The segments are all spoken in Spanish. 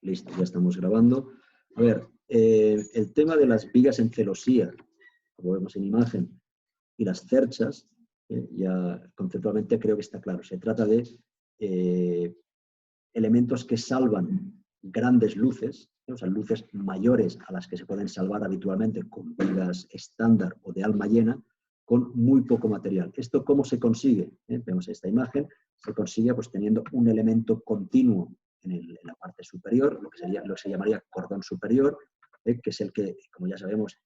Listo, ya estamos grabando. A ver, el tema de las vigas en celosía, como vemos en imagen, y las cerchas, ya conceptualmente creo que está claro. Se trata de elementos que salvan grandes luces, o sea, luces mayores a las que se pueden salvar habitualmente con vigas estándar o de alma llena, con muy poco material. ¿Esto cómo se consigue? Vemos esta imagen, se consigue pues teniendo un elemento continuo en la parte superior, lo que se llamaría cordón superior, que es el que, como ya sabemos,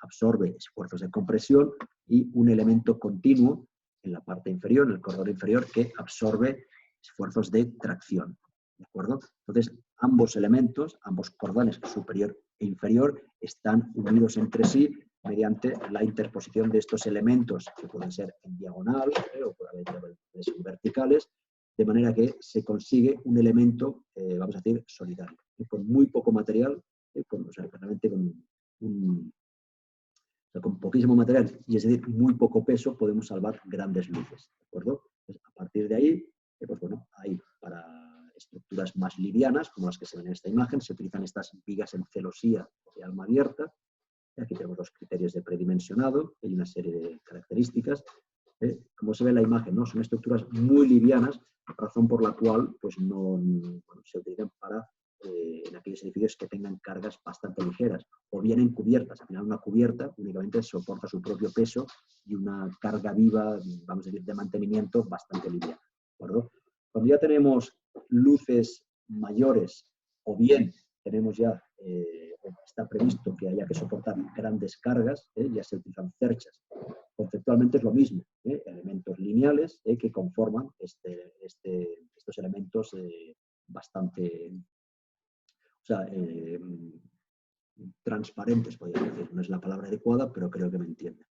absorbe esfuerzos de compresión, y un elemento continuo en la parte inferior, en el cordón inferior, que absorbe esfuerzos de tracción. ¿De acuerdo? Entonces, ambos elementos, ambos cordones superior e inferior, están unidos entre sí mediante la interposición de estos elementos, que pueden ser en diagonal o pueden ser verticales, de manera que se consigue un elemento, vamos a decir, solidario, con muy poco material, realmente con poquísimo material, y es decir, muy poco peso, podemos salvar grandes luces. ¿De acuerdo? Pues a partir de ahí, pues bueno, hay para estructuras más livianas, como las que se ven en esta imagen, se utilizan estas vigas en celosía de alma abierta. Aquí tenemos los criterios de predimensionado, hay una serie de características. Como se ve en la imagen, ¿no? Son estructuras muy livianas, razón por la cual pues no se utilizan para en aquellos edificios que tengan cargas bastante ligeras, o bien en cubiertas. Al final, una cubierta únicamente soporta su propio peso y una carga viva, vamos a decir, de mantenimiento bastante liviana. ¿De acuerdo? Cuando ya tenemos luces mayores, o bien tenemos ya, está previsto que haya que soportar grandes cargas, ya se utilizan cerchas. Conceptualmente es lo mismo, elementos lineales que conforman estos elementos bastante, o sea, transparentes, podría decir. No es la palabra adecuada, pero creo que me entienden.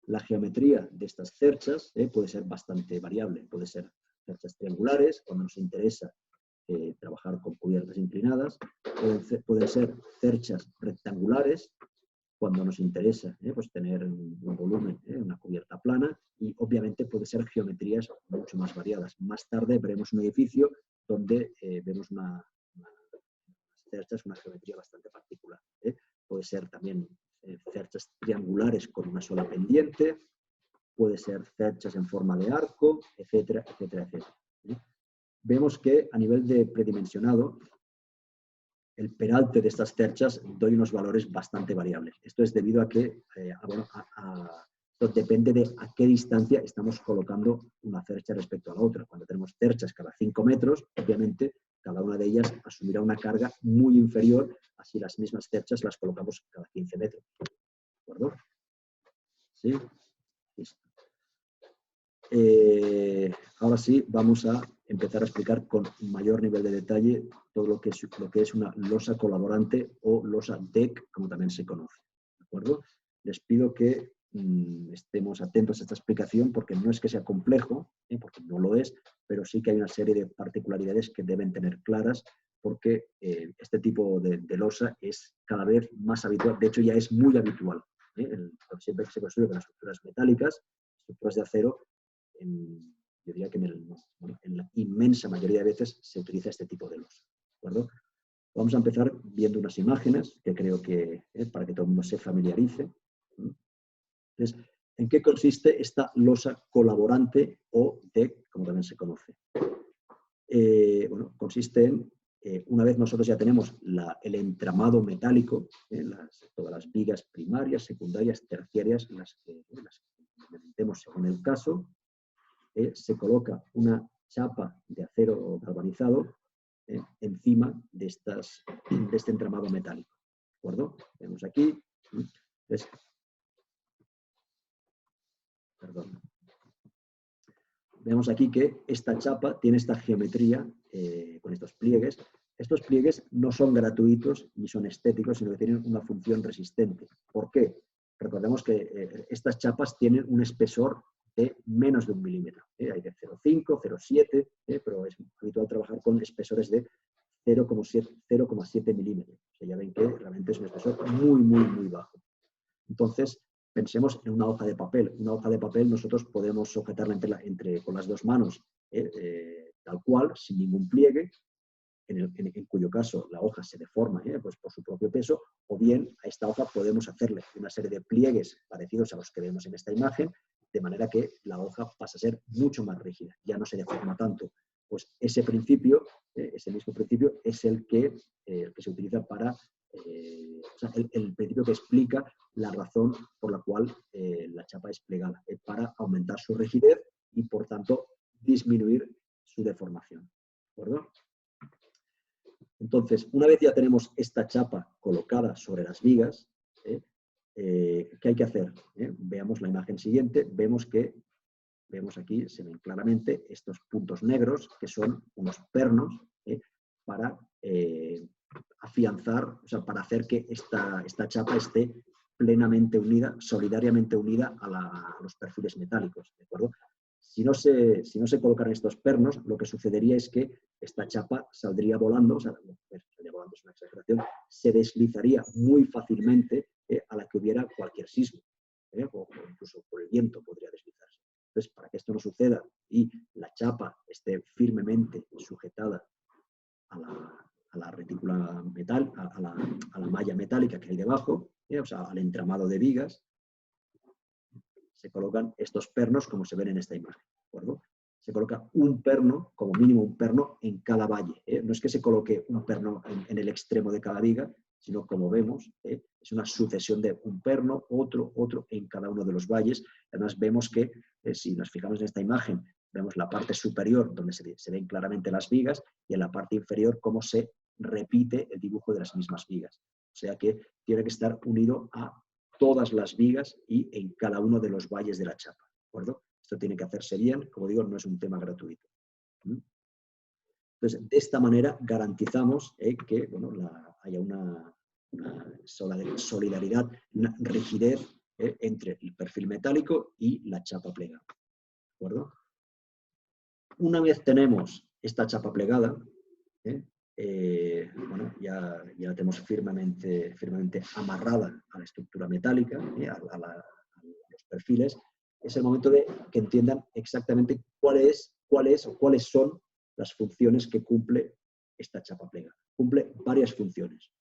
La geometría de estas cerchas puede ser bastante variable. Puede ser cerchas triangulares, cuando nos interesa trabajar con cubiertas inclinadas. Pueden ser cerchas rectangulares, cuando nos interesa pues tener un volumen, una cubierta plana, y obviamente puede ser geometrías mucho más variadas. Más tarde veremos un edificio donde vemos unas cerchas, una geometría bastante particular. Puede ser también cerchas triangulares con una sola pendiente, puede ser cerchas en forma de arco, etcétera, etcétera, etcétera. Vemos que a nivel de predimensionado, el peralte de estas cerchas doy unos valores bastante variables. Esto es debido a que esto depende de a qué distancia estamos colocando una cercha respecto a la otra. Cuando tenemos cerchas cada 5 metros, obviamente cada una de ellas asumirá una carga muy inferior a si las mismas cerchas las colocamos cada 15 metros. ¿De acuerdo? ¿Sí? Listo. Ahora sí, vamos a empezar a explicar con mayor nivel de detalle todo lo que es una losa colaborante o losa deck, como también se conoce. ¿De acuerdo? Les pido que estemos atentos a esta explicación, porque no es que sea complejo, porque no lo es, pero sí que hay una serie de particularidades que deben tener claras, porque este tipo de losa es cada vez más habitual. De hecho, ya es muy habitual. Siempre que se construye con estructuras metálicas, estructuras de acero, yo diría que en la inmensa mayoría de veces se utiliza este tipo de losa. ¿De acuerdo? Vamos a empezar viendo unas imágenes que creo que para que todo el mundo se familiarice. Entonces, ¿en qué consiste esta losa colaborante o deck, como también se conoce? Bueno, consiste en, una vez nosotros ya tenemos el entramado metálico, todas las vigas primarias, secundarias, terciarias, las que necesitemos según el caso, se coloca una chapa de acero galvanizado encima de este entramado metálico. ¿De acuerdo? Vemos aquí. Entonces, perdón. Vemos aquí que esta chapa tiene esta geometría con estos pliegues. Estos pliegues no son gratuitos ni son estéticos, sino que tienen una función resistente. ¿Por qué? Recordemos que estas chapas tienen un espesor de menos de 1 milímetro. Hay de 0,5, 0,7, pero es habitual trabajar con espesores de 0,7 milímetros. O sea, ya ven que realmente es un espesor muy, muy, muy bajo. Entonces, pensemos en una hoja de papel. Una hoja de papel nosotros podemos sujetarla con las dos manos, tal cual, sin ningún pliegue, en cuyo caso la hoja se deforma pues por su propio peso, o bien a esta hoja podemos hacerle una serie de pliegues parecidos a los que vemos en esta imagen, de manera que la hoja pasa a ser mucho más rígida, ya no se deforma tanto. Pues ese principio, ese mismo principio, es el que se utiliza para, o sea, el principio que explica la razón por la cual la chapa es plegada, para aumentar su rigidez y, por tanto, disminuir su deformación. ¿De acuerdo? Entonces, una vez ya tenemos esta chapa colocada sobre las vigas, ¿qué hay que hacer? Veamos la imagen siguiente, vemos aquí, se ven claramente estos puntos negros, que son unos pernos para afianzar, o sea, para hacer que esta chapa esté plenamente unida, solidariamente unida a los perfiles metálicos, ¿de acuerdo? Si no se colocaran estos pernos, lo que sucedería es que esta chapa saldría volando, o sea, saldría volando es una exageración, se deslizaría muy fácilmente a la que hubiera cualquier sismo, o incluso por el viento podría deslizarse. Entonces, para que esto no suceda y la chapa esté firmemente sujetada a la retícula metal, a la malla metálica que hay debajo, o sea, al entramado de vigas, se colocan estos pernos como se ven en esta imagen, ¿de acuerdo? Se coloca un perno, como mínimo un perno, en cada valle. No es que se coloque un perno en el extremo de cada viga, sino, como vemos, es una sucesión de un perno, otro en cada uno de los valles. Además, vemos que, si nos fijamos en esta imagen, vemos la parte superior donde se ven claramente las vigas y en la parte inferior cómo se repite el dibujo de las mismas vigas. O sea que tiene que estar unido a todas las vigas y en cada uno de los valles de la chapa, ¿de acuerdo? Esto tiene que hacerse bien, como digo, no es un tema gratuito. Entonces, de esta manera garantizamos que haya una solidaridad, una rigidez entre el perfil metálico y la chapa plegada, ¿de acuerdo? Una vez tenemos esta chapa plegada, ya la tenemos firmemente amarrada a la estructura metálica, a los perfiles, es el momento de que entiendan exactamente cuáles son las funciones que cumple esta chapa plegada. Cumple varias funciones.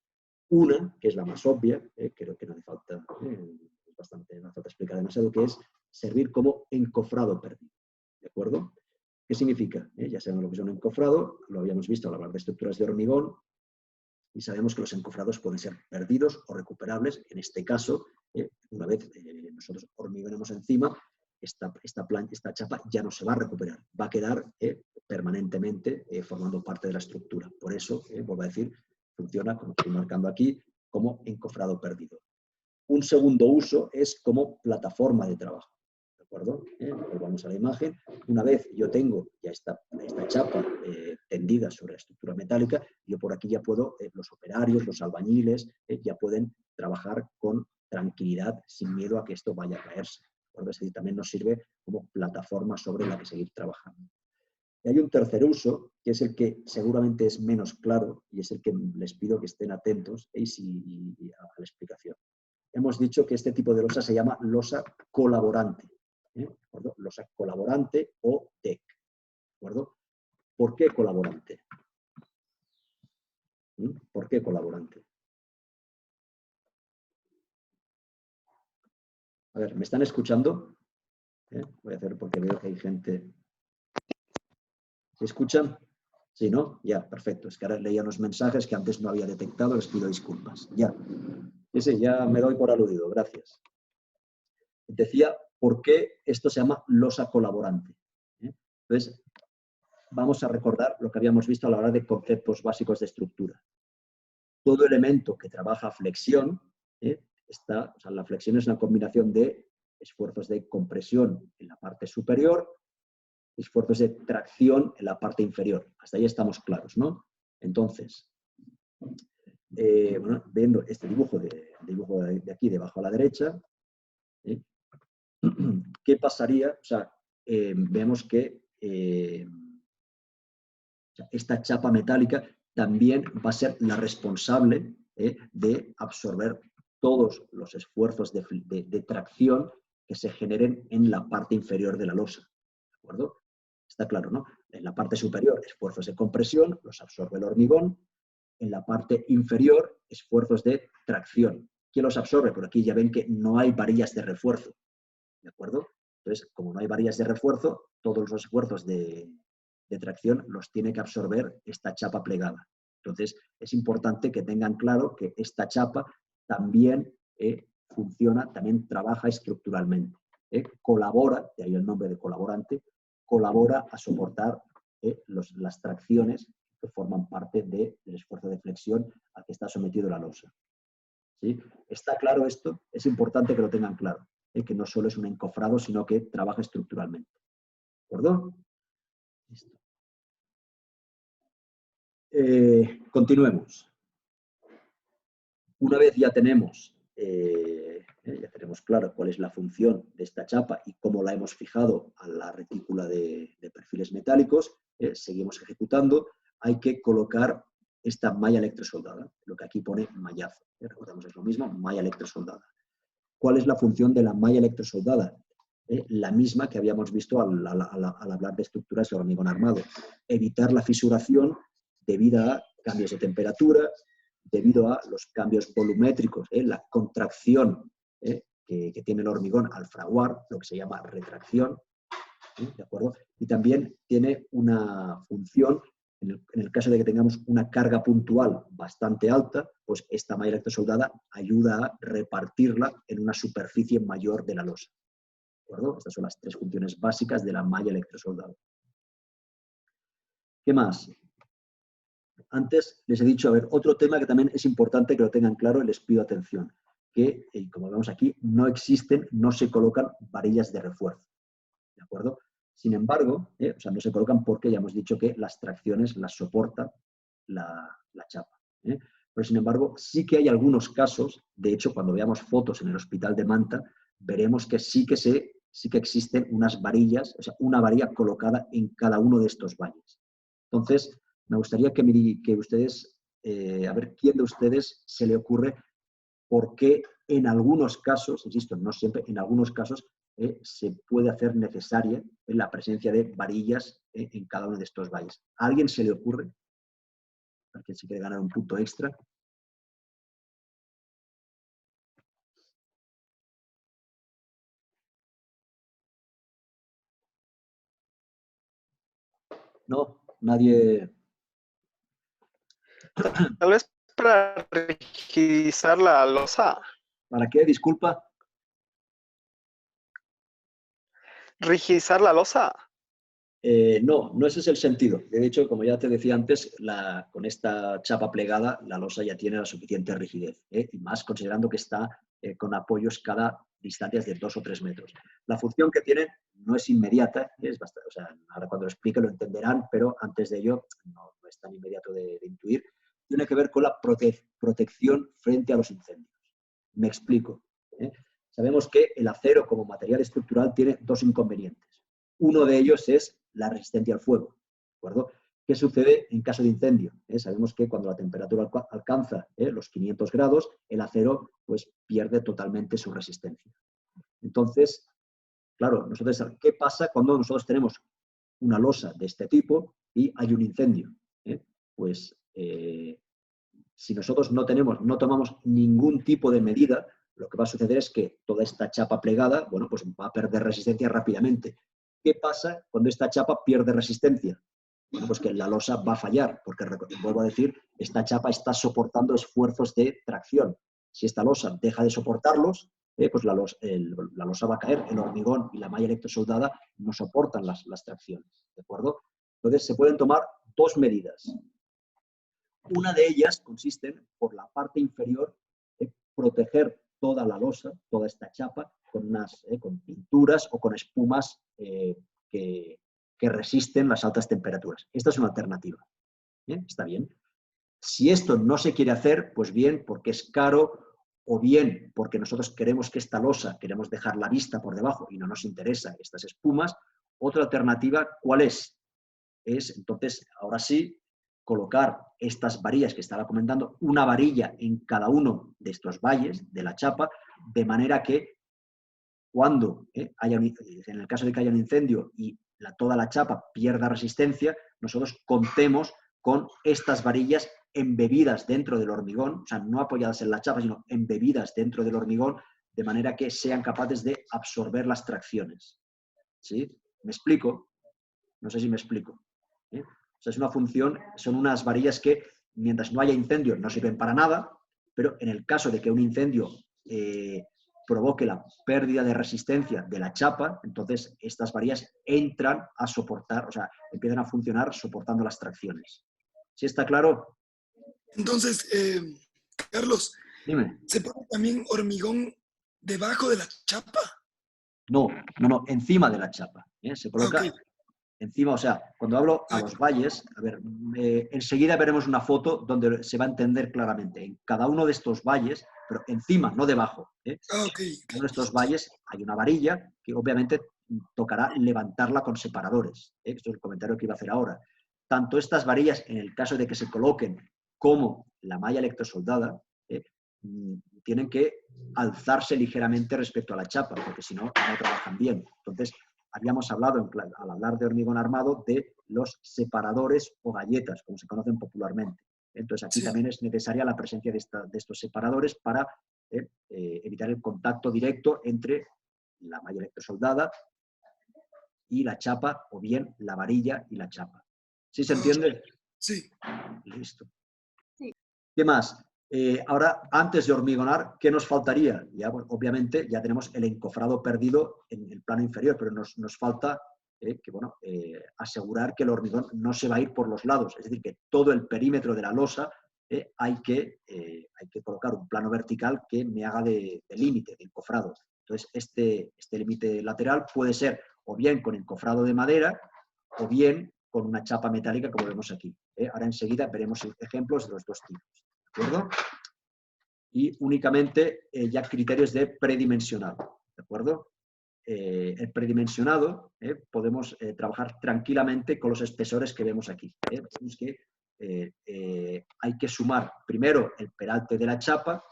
Una, que es la más obvia, creo que no hace falta, no hace falta explicar demasiado, que es servir como encofrado perdido. ¿De acuerdo? ¿Qué significa? Ya sabemos lo que es un encofrado, lo habíamos visto al hablar de estructuras de hormigón, y sabemos que los encofrados pueden ser perdidos o recuperables. En este caso, una vez nosotros hormigonemos encima, esta chapa ya no se va a recuperar, va a quedar permanentemente formando parte de la estructura. Por eso, vuelvo a decir, funciona, como estoy marcando aquí, como encofrado perdido. Un segundo uso es como plataforma de trabajo. ¿De acuerdo? Volvamos a la imagen. Una vez yo tengo ya esta chapa tendida sobre la estructura metálica, yo por aquí ya puedo, los operarios, los albañiles, ya pueden trabajar con tranquilidad, sin miedo a que esto vaya a caerse. Es decir, también nos sirve como plataforma sobre la que seguir trabajando. Y hay un tercer uso, que es el que seguramente es menos claro, y es el que les pido que estén atentos a la explicación. Hemos dicho que este tipo de losa se llama losa colaborante. ¿De acuerdo? Losa colaborante o TEC. ¿De acuerdo? ¿Por qué colaborante? ¿Por qué colaborante? A ver, ¿me están escuchando? Voy a hacer porque veo que hay gente. ¿Se escuchan? Sí, ¿no? Ya, perfecto. Es que ahora leía unos mensajes que antes no había detectado, les pido disculpas. Ya. Sí, ya me doy por aludido, gracias. Decía, ¿por qué esto se llama losa colaborante? Entonces, vamos a recordar lo que habíamos visto a la hora de conceptos básicos de estructura. Todo elemento que trabaja flexión, la flexión es una combinación de esfuerzos de compresión en la parte superior, esfuerzos de tracción en la parte inferior. Hasta ahí estamos claros, ¿no? Entonces, viendo este dibujo de aquí debajo a la derecha, ¿qué pasaría? O sea, vemos que esta chapa metálica también va a ser la responsable de absorber todos los esfuerzos de tracción que se generen en la parte inferior de la losa. ¿De acuerdo? Está claro, ¿no? En la parte superior, esfuerzos de compresión, los absorbe el hormigón. En la parte inferior, esfuerzos de tracción. ¿Quién los absorbe? Por aquí ya ven que no hay varillas de refuerzo. ¿De acuerdo? Entonces, como no hay varillas de refuerzo, todos los esfuerzos de tracción los tiene que absorber esta chapa plegada. Entonces, es importante que tengan claro que esta chapa también funciona, también trabaja estructuralmente. Colabora, de ahí el nombre de colaborante, colabora a soportar las tracciones que forman parte del esfuerzo de flexión al que está sometido la losa. ¿Sí? ¿Está claro esto? Es importante que lo tengan claro, que no solo es un encofrado, sino que trabaja estructuralmente. ¿De acuerdo? Listo. Continuemos. Una vez ya tenemos claro cuál es la función de esta chapa y cómo la hemos fijado a la retícula de perfiles metálicos, seguimos ejecutando. Hay que colocar esta malla electrosoldada, lo que aquí pone mallazo. Recordemos, es lo mismo, malla electrosoldada. ¿Cuál es la función de la malla electrosoldada? La misma que habíamos visto al hablar de estructuras de hormigón armado. Evitar la fisuración debido a cambios de temperatura, debido a los cambios volumétricos, la contracción que tiene el hormigón al fraguar, lo que se llama retracción, ¿de acuerdo? Y también tiene una función, en el caso de que tengamos una carga puntual bastante alta, pues esta malla electrosoldada ayuda a repartirla en una superficie mayor de la losa. ¿De acuerdo? Estas son las tres funciones básicas de la malla electrosoldada. ¿Qué más? Antes les he dicho, a ver, otro tema que también es importante que lo tengan claro y les pido atención, que, como vemos aquí, no existen, no se colocan varillas de refuerzo. ¿De acuerdo? Sin embargo, o sea, no se colocan porque ya hemos dicho que las tracciones las soporta la chapa. Pero sin embargo, sí que hay algunos casos, de hecho, cuando veamos fotos en el hospital de Manta, veremos que sí que existen unas varillas, o sea, una varilla colocada en cada uno de estos valles. Entonces, me gustaría que ustedes, a ver, ¿quién de ustedes se le ocurre por qué en algunos casos, insisto, no siempre, en algunos casos se puede hacer necesaria la presencia de varillas en cada uno de estos valles? ¿A alguien se le ocurre? ¿A quien se quiere ganar un punto extra? No, nadie. Tal vez para rigidizar la losa. ¿Para qué? Disculpa. ¿Rigidizar la losa? No, no ese es el sentido. De hecho, como ya te decía antes, con esta chapa plegada, la losa ya tiene la suficiente rigidez, y más considerando que está con apoyos cada distancias de 2 o 3 metros. La función que tiene no es inmediata, es bastante, o sea, ahora cuando lo explique lo entenderán, pero antes de ello no es tan inmediato de intuir. Tiene que ver con la protección frente a los incendios. Me explico. Sabemos que el acero como material estructural tiene dos inconvenientes. Uno de ellos es la resistencia al fuego. ¿De acuerdo? ¿Qué sucede en caso de incendio? Sabemos que cuando la temperatura alcanza los 500 grados, el acero pues, pierde totalmente su resistencia. Entonces, claro, ¿qué pasa cuando nosotros tenemos una losa de este tipo y hay un incendio? Pues si nosotros no tomamos ningún tipo de medida, lo que va a suceder es que toda esta chapa plegada, bueno, pues va a perder resistencia rápidamente. ¿Qué pasa cuando esta chapa pierde resistencia? Bueno, pues que la losa va a fallar, porque, vuelvo a decir, esta chapa está soportando esfuerzos de tracción. Si esta losa deja de soportarlos, pues la losa va a caer, el hormigón y la malla electrosoldada no soportan las tracciones, ¿de acuerdo? Entonces, se pueden tomar dos medidas. Una de ellas consiste en, por la parte inferior, proteger toda la losa, toda esta chapa, con pinturas o con espumas que resisten las altas temperaturas. Esta es una alternativa. ¿Bien? Está bien. Si esto no se quiere hacer, pues bien, porque es caro o bien porque nosotros queremos que esta losa, queremos dejar la vista por debajo y no nos interesa estas espumas, otra alternativa, ¿cuál es? Es, entonces, ahora sí, colocar estas varillas que estaba comentando, una varilla en cada uno de estos valles de la chapa, de manera que cuando en el caso de que haya un incendio y toda la chapa pierda resistencia, nosotros contemos con estas varillas embebidas dentro del hormigón, o sea, no apoyadas en la chapa, sino embebidas dentro del hormigón, de manera que sean capaces de absorber las tracciones. ¿Sí? ¿Me explico? No sé si me explico. ¿Eh? O sea, es una función, son unas varillas que, mientras no haya incendio, no sirven para nada, pero en el caso de que un incendio provoque la pérdida de resistencia de la chapa, entonces estas varillas entran a soportar, o sea, empiezan a funcionar soportando las tracciones. ¿Sí está claro? Entonces, Carlos, Dime. ¿se pone también hormigón debajo de la chapa? No, encima de la chapa. Se coloca encima, o sea, cuando hablo a los valles, a ver, enseguida veremos una foto donde se va a entender claramente. En cada uno de estos valles, pero encima, no debajo. En uno de estos valles hay una varilla que obviamente tocará levantarla con separadores. Esto es el comentario que iba a hacer ahora. Tanto estas varillas, en el caso de que se coloquen, como la malla electrosoldada, tienen que alzarse ligeramente respecto a la chapa, porque si no, no trabajan bien. Entonces, habíamos hablado, al hablar de hormigón armado, de los separadores o galletas, como se conocen popularmente. Entonces, aquí también es necesaria la presencia de estos separadores para evitar el contacto directo entre la malla electrosoldada y la chapa, o bien la varilla y la chapa. ¿Sí se entiende? Sí. Listo. Sí. ¿Qué más? Ahora, antes de hormigonar, ¿qué nos faltaría? Ya, pues, obviamente, ya tenemos el encofrado perdido en el plano inferior, pero nos falta asegurar que el hormigón no se va a ir por los lados. Es decir, que todo el perímetro de la losa hay que colocar un plano vertical que me haga de límite, de encofrado. Entonces, este límite lateral puede ser o bien con encofrado de madera o bien con una chapa metálica, como vemos aquí. Ahora enseguida veremos ejemplos de los dos tipos. ¿De acuerdo? Y únicamente ya criterios de predimensionado. ¿De acuerdo? El predimensionado podemos trabajar tranquilamente con los espesores que vemos aquí. Vemos que hay que sumar primero el peralte de la chapa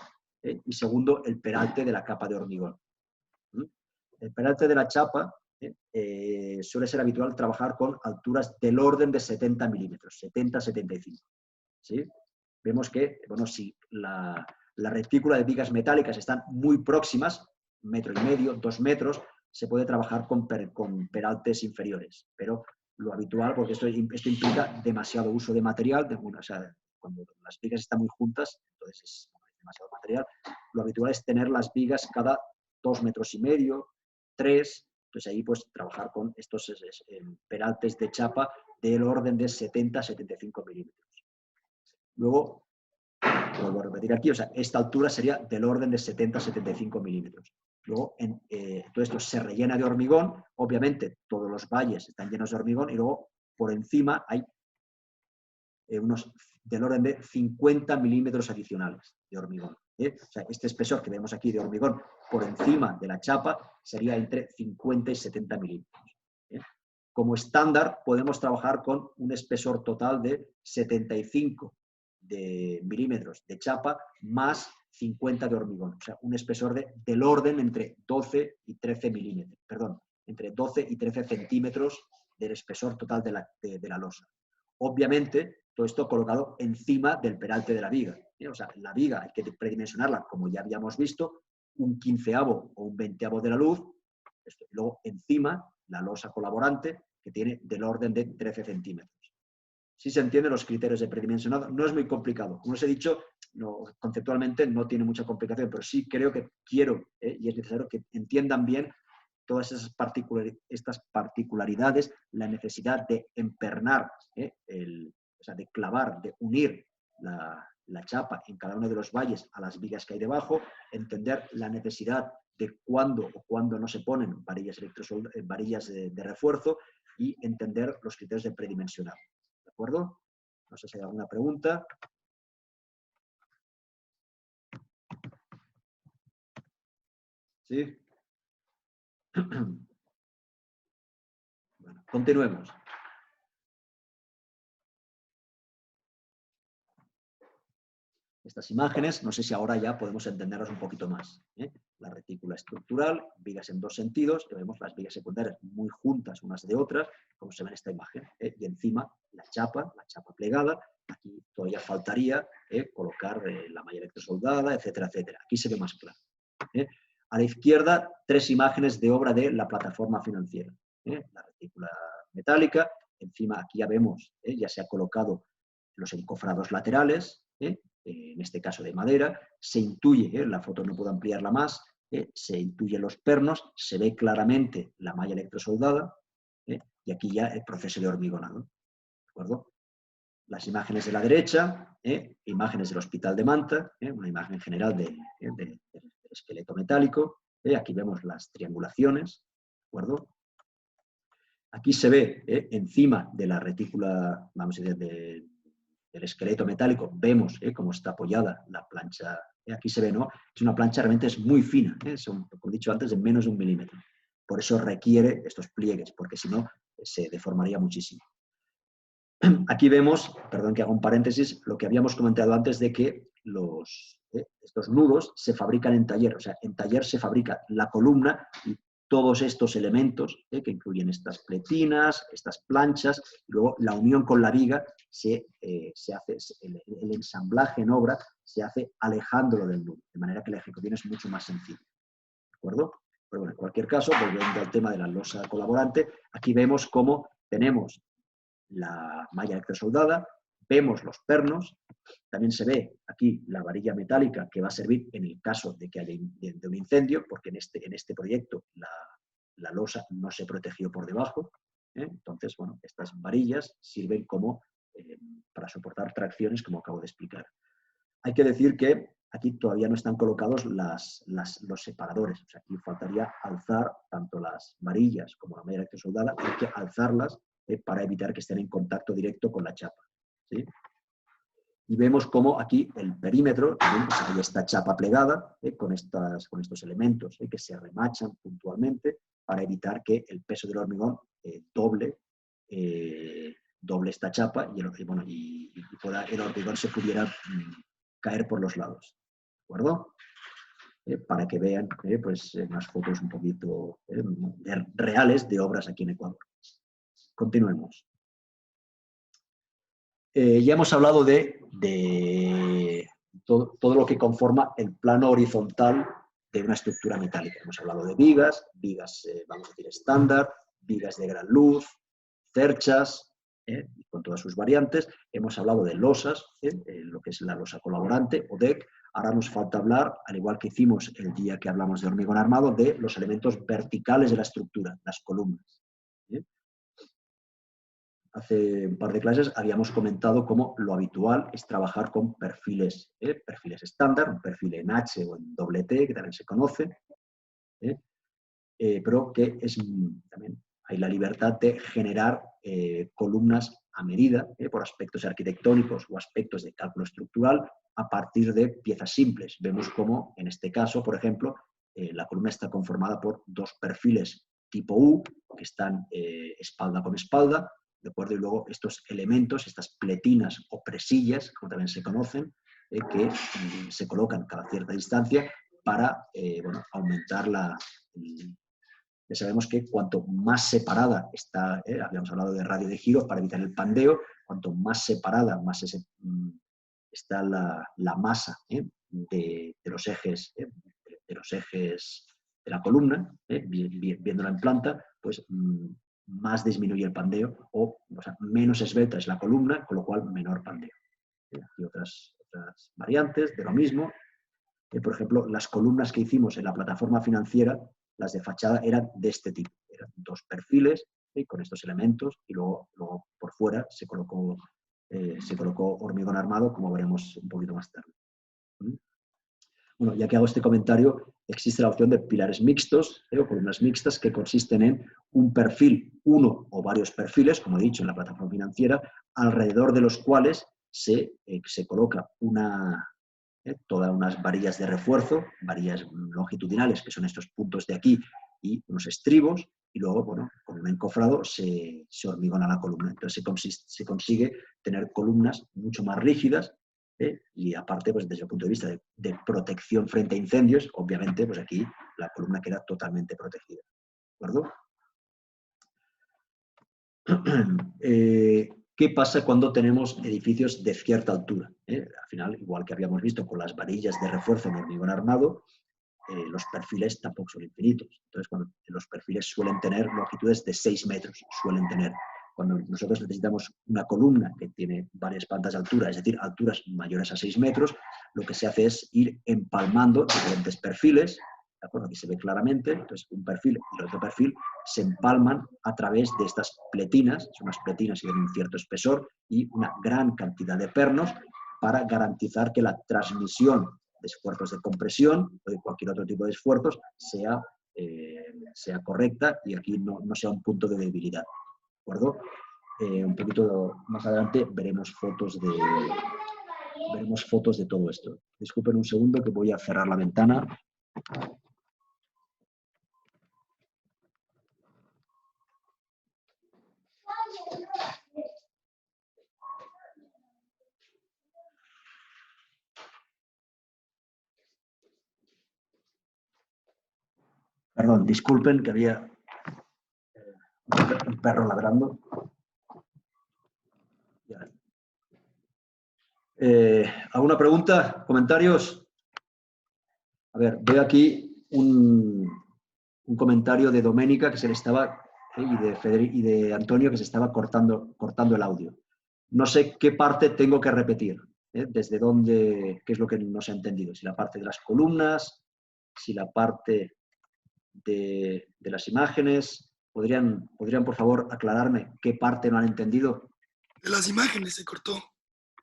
y segundo el peralte de la capa de hormigón. El peralte de la chapa suele ser habitual trabajar con alturas del orden de 70 milímetros, 70-75. ¿Sí? Vemos que, bueno, si la retícula de vigas metálicas están muy próximas, 1,5 metros, 2 metros, se puede trabajar con peraltes inferiores. Pero lo habitual, porque esto implica demasiado uso de material, o sea, cuando las vigas están muy juntas, entonces es demasiado material, lo habitual es tener las vigas cada 2,5 metros, 3, entonces ahí pues trabajar con estos peraltes de chapa del orden de 70-75 milímetros. Luego, vuelvo a repetir aquí, o sea, esta altura sería del orden de 70-75 milímetros. Luego, todo esto se rellena de hormigón, obviamente todos los valles están llenos de hormigón y luego por encima hay unos del orden de 50 milímetros adicionales de hormigón. O sea, este espesor que vemos aquí de hormigón por encima de la chapa sería entre 50 y 70 milímetros. Como estándar podemos trabajar con un espesor total de 75 milímetros de chapa más 50 de hormigón. O sea, un espesor del orden entre 12 y 13 milímetros. Perdón, entre 12 y 13 centímetros del espesor total de la losa. Obviamente, todo esto colocado encima del peralte de la viga. O sea, la viga hay que predimensionarla, como ya habíamos visto, un 15avo o un 20avo de la luz. Y luego encima la losa colaborante, que tiene del orden de 13 centímetros. Si se entienden los criterios de predimensionado, no es muy complicado. Como os he dicho, conceptualmente no tiene mucha complicación, pero sí creo que quiero y es necesario que entiendan bien todas estas particularidades, la necesidad de empernar, o sea, de clavar, de unir la chapa en cada uno de los valles a las vigas que hay debajo, entender la necesidad de cuándo o cuándo no se ponen varillas de refuerzo y entender los criterios de predimensionado. ¿De acuerdo? No sé si hay alguna pregunta. ¿Sí? Bueno, continuemos. Estas imágenes, no sé si ahora ya podemos entenderlas un poquito más. la retícula estructural, vigas en dos sentidos, y vemos las vigas secundarias muy juntas unas de otras, como se ve en esta imagen, y encima la chapa plegada. Aquí todavía faltaría colocar la malla electrosoldada, etcétera, etcétera. Aquí se ve más claro. A la izquierda, 3 imágenes de obra de la plataforma financiera. La retícula metálica, encima aquí ya vemos, ya se ha colocado los encofrados laterales, en este caso de madera, se intuye, la foto no puedo ampliarla más, se intuyen los pernos, se ve claramente la malla electrosoldada, y aquí ya el proceso de hormigonado. ¿De acuerdo? Las imágenes de la derecha, imágenes del Hospital de Manta, una imagen general del esqueleto metálico. Aquí vemos las triangulaciones. ¿De acuerdo? Aquí se ve encima de la retícula, vamos a decir, del esqueleto metálico, vemos cómo está apoyada la plancha. Aquí se ve, ¿no? Es una plancha realmente es muy fina, son, como he dicho antes, de menos de 1 milímetro. Por eso requiere estos pliegues, porque si no se deformaría muchísimo. Aquí vemos, perdón que haga un paréntesis, lo que habíamos comentado antes de que estos nudos se fabrican en taller. O sea, en taller se fabrica la columna y todos estos elementos, que incluyen estas pletinas, estas planchas, y luego la unión con la viga se hace, el ensamblaje en obra se hace alejándolo del nudo, de manera que la ejecución es mucho más sencilla. ¿De acuerdo? Pero bueno, en cualquier caso, volviendo al tema de la losa colaborante, aquí vemos cómo tenemos la malla electrosoldada, vemos los pernos, también se ve aquí la varilla metálica que va a servir en el caso de que haya de un incendio, porque en este proyecto la losa no se protegió por debajo. Entonces, bueno, estas varillas sirven como para soportar tracciones, como acabo de explicar. Hay que decir que aquí todavía no están colocados los separadores. O sea, aquí faltaría alzar tanto las varillas como la malla electrosoldada, hay que alzarlas para evitar que estén en contacto directo con la chapa. ¿Sí? Y vemos cómo aquí el perímetro, también, pues hay esta chapa plegada con estos elementos que se remachan puntualmente para evitar que el peso del hormigón doble esta chapa y el hormigón se pudiera caer por los lados. ¿De acuerdo? Para que vean pues, unas fotos un poquito reales de obras aquí en Ecuador. Continuemos. Ya hemos hablado de todo lo que conforma el plano horizontal de una estructura metálica. Hemos hablado de vigas, vamos a decir estándar, vigas de gran luz, cerchas, con todas sus variantes. Hemos hablado de losas, lo que es la losa colaborante o DEC. Ahora nos falta hablar, al igual que hicimos el día que hablamos de hormigón armado, de los elementos verticales de la estructura, las columnas. Hace un par de clases habíamos comentado cómo lo habitual es trabajar con perfiles estándar, un perfil en H o en doble T, que también se conoce, pero que también hay la libertad de generar columnas a medida por aspectos arquitectónicos o aspectos de cálculo estructural a partir de piezas simples. Vemos cómo, en este caso, por ejemplo, la columna está conformada por 2 perfiles tipo U, que están espalda con espalda, ¿de acuerdo? Y luego estos elementos, estas pletinas o presillas, como también se conocen, que se colocan cada cierta distancia para aumentar ya sabemos que cuanto más separada está, habíamos hablado de radio de giro para evitar el pandeo, cuanto más separada, está la masa de los ejes de la columna, viéndola en planta, pues más disminuye el pandeo, o sea, menos esbelta es la columna, con lo cual menor pandeo. Aquí otras variantes de lo mismo. Por ejemplo, las columnas que hicimos en la plataforma financiera, las de fachada, eran de este tipo. Eran 2 perfiles con estos elementos y luego por fuera se colocó hormigón armado, como veremos un poquito más tarde. Bueno, ya que hago este comentario, existe la opción de pilares mixtos o columnas mixtas que consisten en un perfil, uno o varios perfiles, como he dicho en la plataforma financiera, alrededor de los cuales se coloca todas unas varillas de refuerzo, varillas longitudinales, que son estos puntos de aquí, y unos estribos, y luego, bueno, con un encofrado se hormigona la columna. Entonces se consigue tener columnas mucho más rígidas, Y aparte, pues desde el punto de vista de protección frente a incendios, obviamente, pues aquí la columna queda totalmente protegida. ¿De acuerdo? ¿Qué pasa cuando tenemos edificios de cierta altura? Al final, igual que habíamos visto con las varillas de refuerzo en hormigón armado, los perfiles tampoco son infinitos. Entonces, cuando los perfiles suelen tener longitudes de 6 metros, suelen tener. Cuando nosotros necesitamos una columna que tiene varias plantas de altura, es decir, alturas mayores a 6 metros, lo que se hace es ir empalmando diferentes perfiles, ¿de acuerdo? Aquí se ve claramente, entonces un perfil y el otro perfil se empalman a través de estas pletinas, son unas pletinas que tienen un cierto espesor y una gran cantidad de pernos para garantizar que la transmisión de esfuerzos de compresión o de cualquier otro tipo de esfuerzos sea correcta y aquí no sea un punto de debilidad. ¿De acuerdo? Un poquito más adelante veremos fotos de todo esto. Disculpen un segundo que voy a cerrar la ventana. Perdón, disculpen que había un perro ladrando. ¿Alguna pregunta? ¿Comentarios? A ver, veo aquí un comentario de Doménica que se le estaba, y de Antonio que se estaba cortando el audio. No sé qué parte tengo que repetir, desde dónde, qué es lo que no se ha entendido. Si la parte de las columnas, si la parte de las imágenes. ¿Podrían, por favor, aclararme qué parte no han entendido? De las imágenes se cortó.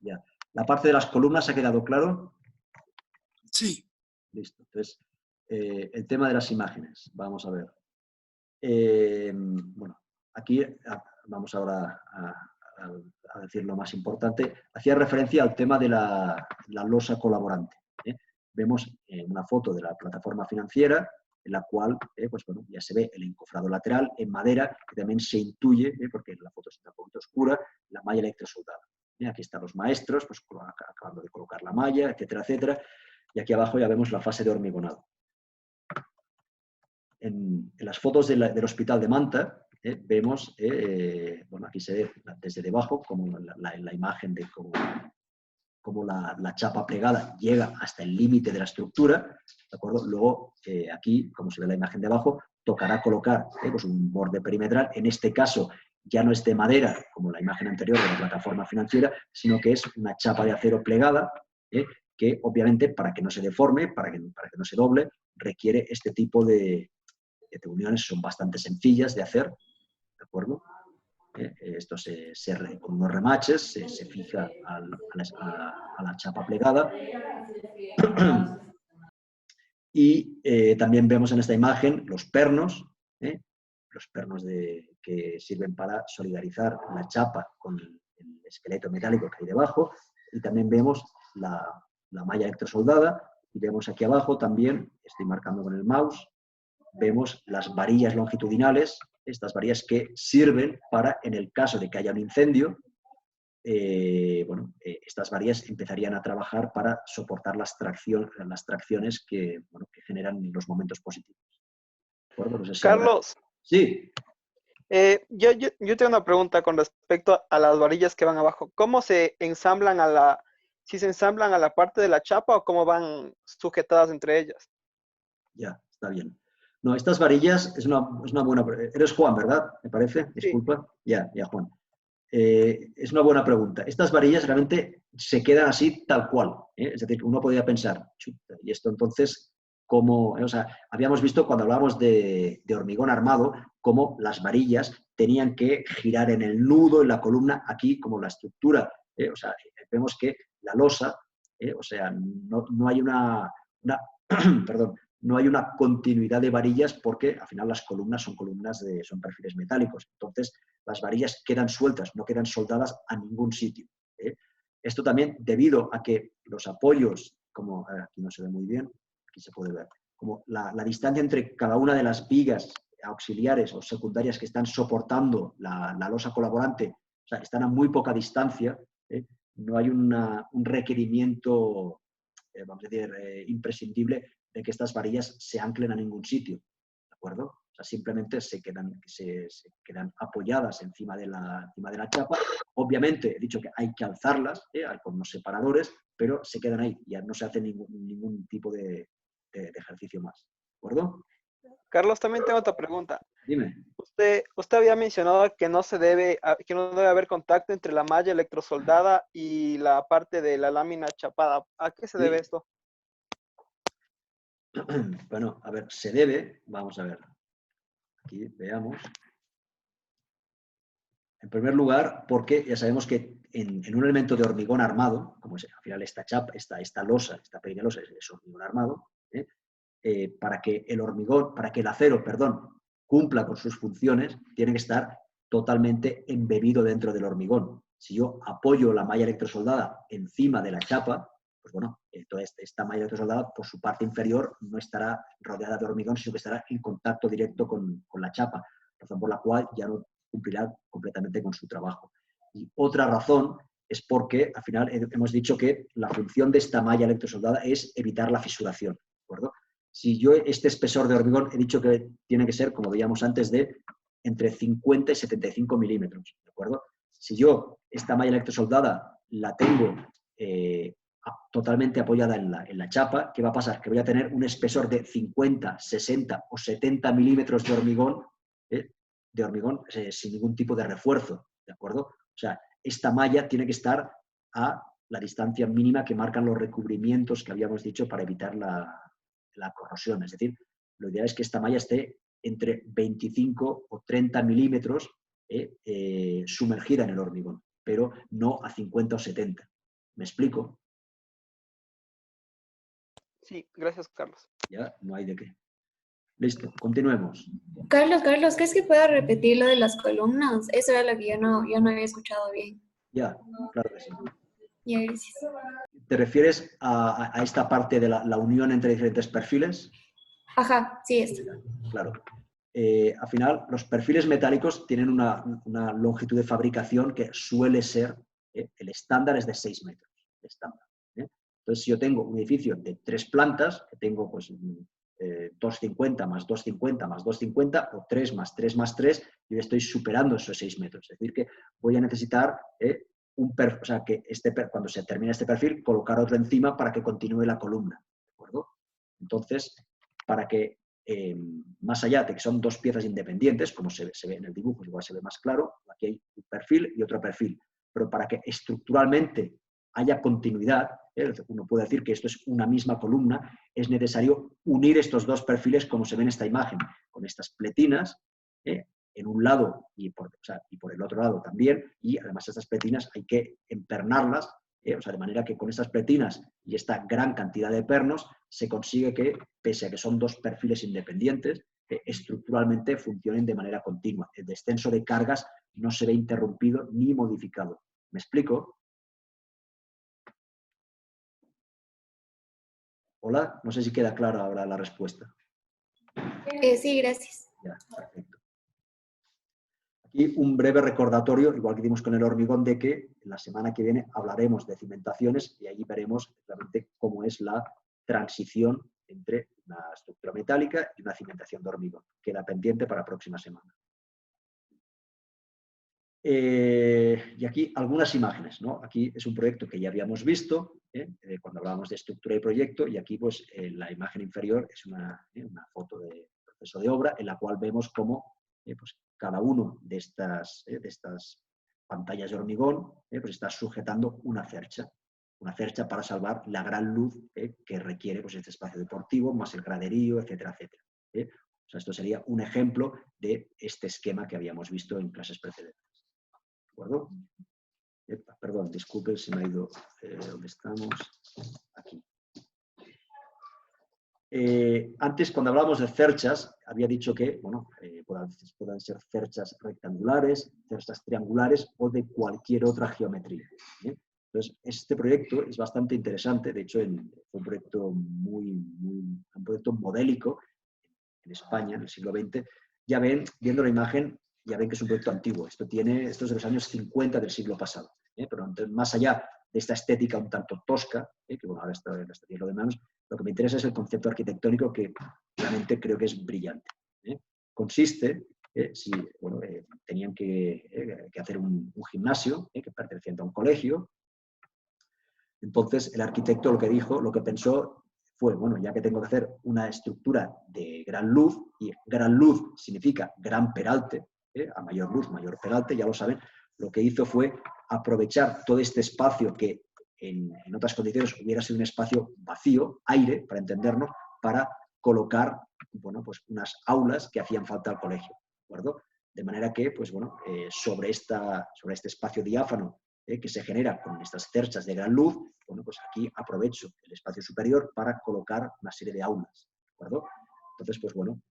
Ya. ¿La parte de las columnas ha quedado claro? Sí. Listo. Entonces, el tema de las imágenes. Vamos a ver. Bueno, aquí vamos ahora a decir lo más importante. Hacía referencia al tema de la losa colaborante. Vemos una foto de la plataforma financiera en la cual pues bueno, ya se ve el encofrado lateral en madera, que también se intuye, porque la foto está un poquito oscura, la malla electrosoldada. Aquí están los maestros, pues acabando de colocar la malla, etcétera, etcétera. Y aquí abajo ya vemos la fase de hormigonado. En las fotos del hospital de Manta, vemos, bueno, aquí se ve desde debajo como la imagen de cómo la chapa plegada llega hasta el límite de la estructura, ¿de acuerdo? Luego, aquí, como se ve la imagen de abajo, tocará colocar pues un borde perimetral. En este caso, ya no es de madera, como la imagen anterior de la plataforma financiera, sino que es una chapa de acero plegada, que obviamente, para que no se deforme, para que no se doble, requiere este tipo de uniones. Son bastante sencillas de hacer, ¿de acuerdo? Esto con unos remaches se fija a la chapa plegada. Y también vemos en esta imagen los pernos que sirven para solidarizar la chapa con el esqueleto metálico que hay debajo. Y también vemos la malla electrosoldada. Y vemos aquí abajo también, estoy marcando con el mouse, vemos las varillas longitudinales, estas varillas que sirven para, en el caso de que haya un incendio, estas varillas empezarían a trabajar para soportar las tracciones que generan los momentos positivos. No sé si Carlos, sí. Yo tengo una pregunta con respecto a las varillas que van abajo. ¿Cómo se ensamblan si se ensamblan a la parte de la chapa o cómo van sujetadas entre ellas? Ya, está bien. No, estas varillas es una buena... Eres Juan, ¿verdad? Me parece. Disculpa. Sí. Ya, Juan. Es una buena pregunta. Estas varillas realmente se quedan así tal cual. Es decir, uno podría pensar, y esto entonces, ¿cómo? O sea, habíamos visto cuando hablábamos de hormigón armado, cómo las varillas tenían que girar en el nudo, en la columna, aquí como la estructura. O sea, vemos que la losa, o sea, no hay perdón, no hay una continuidad de varillas porque al final las columnas son perfiles metálicos. Entonces, las varillas quedan sueltas, no quedan soldadas a ningún sitio. Esto también debido a que los apoyos, como aquí no se ve muy bien, aquí se puede ver, como la distancia entre cada una de las vigas auxiliares o secundarias que están soportando la losa colaborante, o sea, están a muy poca distancia, no hay un requerimiento, vamos a decir, imprescindible de que estas varillas se anclen a ningún sitio, ¿de acuerdo? O sea, simplemente se quedan apoyadas encima de la chapa. Obviamente, he dicho que hay que alzarlas con unos separadores, pero se quedan ahí, ya no se hace ningún tipo de ejercicio más, ¿de acuerdo? Carlos, también tengo otra pregunta. Dime. Usted había mencionado que no debe haber contacto entre la malla electrosoldada y la parte de la lámina chapada. ¿A qué se debe esto? Bueno, a ver, se debe, vamos a ver, aquí veamos. En primer lugar, porque ya sabemos que en un elemento de hormigón armado, como es al final esta chapa, esta losa, esta pequeña losa es hormigón armado, para que el acero, perdón, cumpla con sus funciones, tiene que estar totalmente embebido dentro del hormigón. Si yo apoyo la malla electrosoldada encima de la chapa, pues bueno, entonces esta malla electrosoldada por su parte inferior no estará rodeada de hormigón, sino que estará en contacto directo con la chapa, razón por la cual ya no cumplirá completamente con su trabajo. Y otra razón es porque al final hemos dicho que la función de esta malla electrosoldada es evitar la fisuración, ¿de acuerdo? Si yo este espesor de hormigón he dicho que tiene que ser, como veíamos antes, de entre 50 y 75 milímetros, ¿de acuerdo? Si yo esta malla electrosoldada la tengo totalmente apoyada en la chapa, ¿qué va a pasar? Que voy a tener un espesor de 50, 60 o 70 milímetros de hormigón sin ningún tipo de refuerzo, ¿de acuerdo? O sea, esta malla tiene que estar a la distancia mínima que marcan los recubrimientos que habíamos dicho para evitar la corrosión. Es decir, lo ideal es que esta malla esté entre 25 o 30 milímetros sumergida en el hormigón, pero no a 50 o 70. ¿Me explico? Sí, gracias, Carlos. Ya, no hay de qué. Listo, continuemos. Carlos, ¿crees que pueda repetir lo de las columnas? Eso era lo que yo no había escuchado bien. Ya, claro que sí. Ya, gracias. ¿Te refieres a esta parte de la unión entre diferentes perfiles? Ajá, sí, esto. Claro. Al final, los perfiles metálicos tienen una longitud de fabricación que suele ser, el estándar es de 6 metros. Estándar, Entonces, si yo tengo un edificio de 3 plantas, que tengo pues 250 más 250 más 250 o 3 más 3 más 3, yo estoy superando esos 6 metros. Es decir, que voy a necesitar cuando se termine este perfil, colocar otro encima para que continúe la columna. ¿De acuerdo? Entonces, para que más allá de que son dos piezas independientes, como se ve en el dibujo, igual se ve más claro, aquí hay un perfil y otro perfil, pero para que estructuralmente haya continuidad, uno puede decir que esto es una misma columna, es necesario unir estos dos perfiles como se ve en esta imagen, con estas pletinas, en un lado y por el otro lado también, y además estas pletinas hay que empernarlas, de manera que con estas pletinas y esta gran cantidad de pernos se consigue que, pese a que son dos perfiles independientes, estructuralmente funcionen de manera continua. El descenso de cargas no se ve interrumpido ni modificado. ¿Me explico? Hola, no sé si queda clara ahora la respuesta. Sí, gracias. Ya, perfecto. Aquí un breve recordatorio, igual que dimos con el hormigón, de que la semana que viene hablaremos de cimentaciones y allí veremos realmente cómo es la transición entre una estructura metálica y una cimentación de hormigón. Queda pendiente para la próxima semana. Y aquí algunas imágenes, ¿no? Aquí es un proyecto que ya habíamos visto cuando hablábamos de estructura y proyecto, y aquí pues la imagen inferior es una foto de proceso de obra en la cual vemos cómo pues, cada uno de estas pantallas de hormigón pues está sujetando una cercha para salvar la gran luz que requiere pues, este espacio deportivo, más el graderío, etcétera, etcétera. O sea, esto sería un ejemplo de este esquema que habíamos visto en clases precedentes. ¿De acuerdo? Perdón, disculpe, se me ha ido. ¿Dónde estamos? Aquí. Antes, cuando hablábamos de cerchas, había dicho que bueno, puedan ser cerchas rectangulares, cerchas triangulares o de cualquier otra geometría. Entonces, este proyecto es bastante interesante. De hecho, fue un proyecto un proyecto modélico en España en el siglo XX. Ya ven, viendo la imagen, ya ven que es un proyecto antiguo. Esto es de los años 50 del siglo pasado. Pero más allá esta estética un tanto tosca, que bueno, ahora está lo de menos. Lo que me interesa es el concepto arquitectónico, que realmente creo que es brillante. Consiste, si bueno, tenían que hacer un gimnasio que perteneciente a un colegio. Entonces el arquitecto lo que dijo, lo que pensó fue, bueno, ya que tengo que hacer una estructura de gran luz, y gran luz significa gran peralte, a mayor luz, mayor peralte, ya lo saben, lo que hizo fue aprovechar todo este espacio que en otras condiciones hubiera sido un espacio vacío, aire, para entendernos, para colocar, bueno, pues unas aulas que hacían falta al colegio, ¿de acuerdo? De manera que, pues bueno, sobre este espacio diáfano que se genera con estas cerchas de gran luz, bueno, pues aquí aprovecho el espacio superior para colocar una serie de aulas, ¿de acuerdo? Entonces, pues bueno,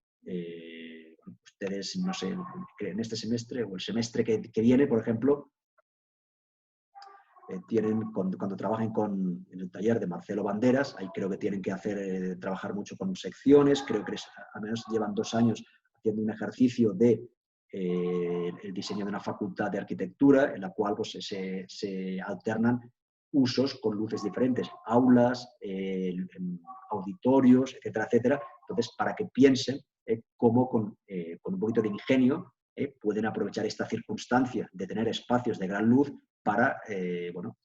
ustedes, no sé, en este semestre o el semestre que viene, por ejemplo, tienen, cuando trabajen en el taller de Marcelo Banderas, ahí creo que tienen que trabajar mucho con secciones, creo que al menos llevan 2 años haciendo un ejercicio de el diseño de una facultad de arquitectura, en la cual pues, se alternan usos con luces diferentes, aulas, auditorios, etcétera, etcétera. Entonces, para que piensen cómo con un poquito de ingenio pueden aprovechar esta circunstancia de tener espacios de gran luz para bueno,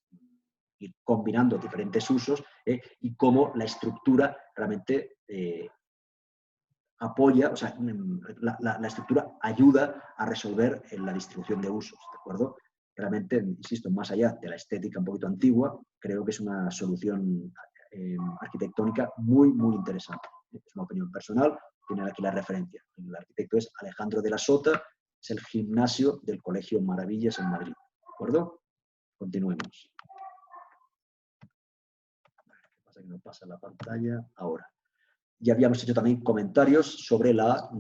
ir combinando diferentes usos y cómo la estructura realmente apoya, o sea, la estructura ayuda a resolver la distribución de usos, ¿de acuerdo? Realmente, insisto, más allá de la estética un poquito antigua, creo que es una solución arquitectónica muy, muy interesante. Es una opinión personal, tienen aquí la referencia. El arquitecto es Alejandro de la Sota, es el gimnasio del Colegio Maravillas en Madrid, ¿de acuerdo? Continuemos. ¿Qué pasa que no pasa la pantalla? Ahora. Ya habíamos hecho también comentarios sobre la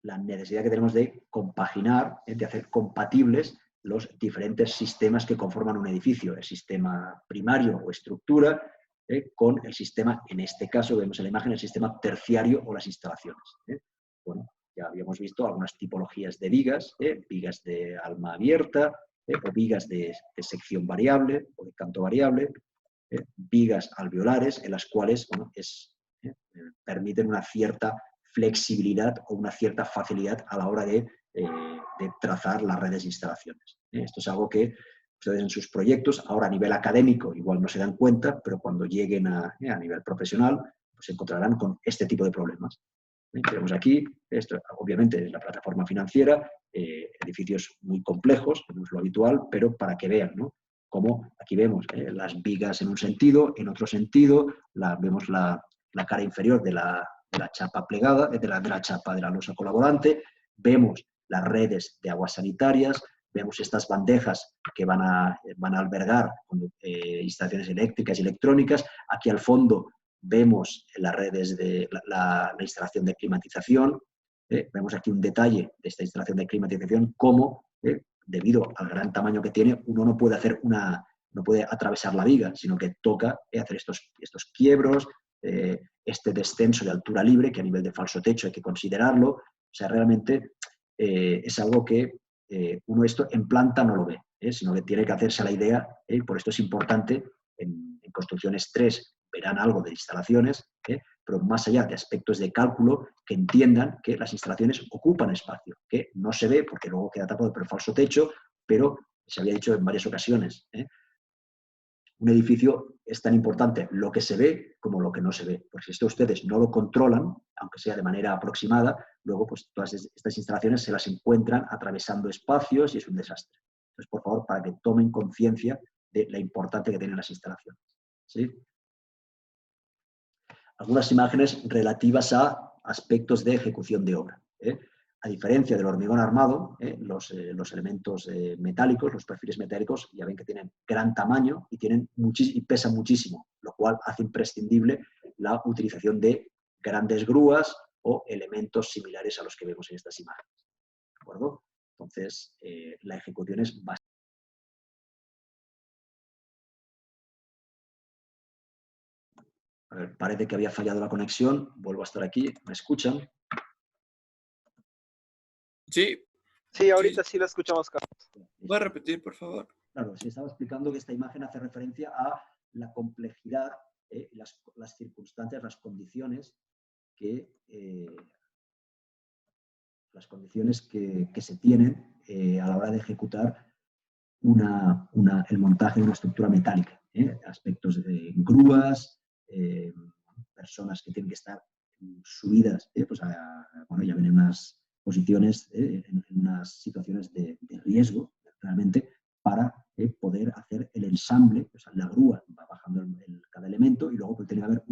necesidad que tenemos de compaginar, de hacer compatibles los diferentes sistemas que conforman un edificio, el sistema primario o estructura, con el sistema, en este caso vemos en la imagen, el sistema terciario o las instalaciones. Bueno, ya habíamos visto algunas tipologías de vigas, vigas de alma abierta, o vigas de sección variable o de canto variable, vigas alveolares, en las cuales bueno, permiten una cierta flexibilidad o una cierta facilidad a la hora de trazar las redes de instalaciones. Esto es algo que ustedes en sus proyectos, ahora a nivel académico, igual no se dan cuenta, pero cuando lleguen a nivel profesional, pues se encontrarán con este tipo de problemas. Tenemos aquí, esto obviamente es la plataforma financiera, edificios muy complejos, no es lo habitual, pero para que vean, ¿no? Como aquí vemos las vigas en un sentido, en otro sentido, vemos la cara inferior de la chapa plegada, de la chapa de la losa colaborante, vemos las redes de aguas sanitarias, vemos estas bandejas que van a albergar instalaciones eléctricas y electrónicas. Aquí al fondo vemos las redes de la instalación de climatización. Vemos aquí un detalle de esta instalación de climatización, cómo, debido al gran tamaño que tiene, uno no puede no puede atravesar la viga, sino que toca hacer estos quiebros, este descenso de altura libre, que a nivel de falso techo hay que considerarlo. O sea, realmente es algo que uno esto en planta no lo ve, sino que tiene que hacerse la idea, y por esto es importante, en construcciones 3 verán algo de instalaciones, pero más allá de aspectos de cálculo, que entiendan que las instalaciones ocupan espacio, que no se ve porque luego queda tapado por el falso techo, pero se había dicho en varias ocasiones. Un edificio es tan importante lo que se ve como lo que no se ve, porque si esto ustedes no lo controlan, aunque sea de manera aproximada, luego pues todas estas instalaciones se las encuentran atravesando espacios y es un desastre. Entonces, por favor, para que tomen conciencia de la importancia que tienen las instalaciones. ¿Sí? Algunas imágenes relativas a aspectos de ejecución de obra. A diferencia del hormigón armado, los elementos metálicos, los perfiles metálicos, ya ven que tienen gran tamaño y pesan muchísimo, lo cual hace imprescindible la utilización de grandes grúas o elementos similares a los que vemos en estas imágenes. ¿De acuerdo? Entonces, la ejecución es bastante. A ver, parece que había fallado la conexión. Vuelvo a estar aquí. ¿Me escuchan? Sí. Sí, ahorita sí lo escuchamos, Carlos. ¿Puede repetir, por favor? Claro, se estaba explicando que esta imagen hace referencia a la complejidad, las circunstancias, las condiciones que se tienen a la hora de ejecutar el montaje de una estructura metálica. Aspectos de grúas, personas que tienen que estar subidas, pues bueno, ya ven en unas posiciones, en unas situaciones de riesgo, realmente, para poder hacer el ensamble, o sea, la grúa va bajando cada elemento y luego pues, tiene que haber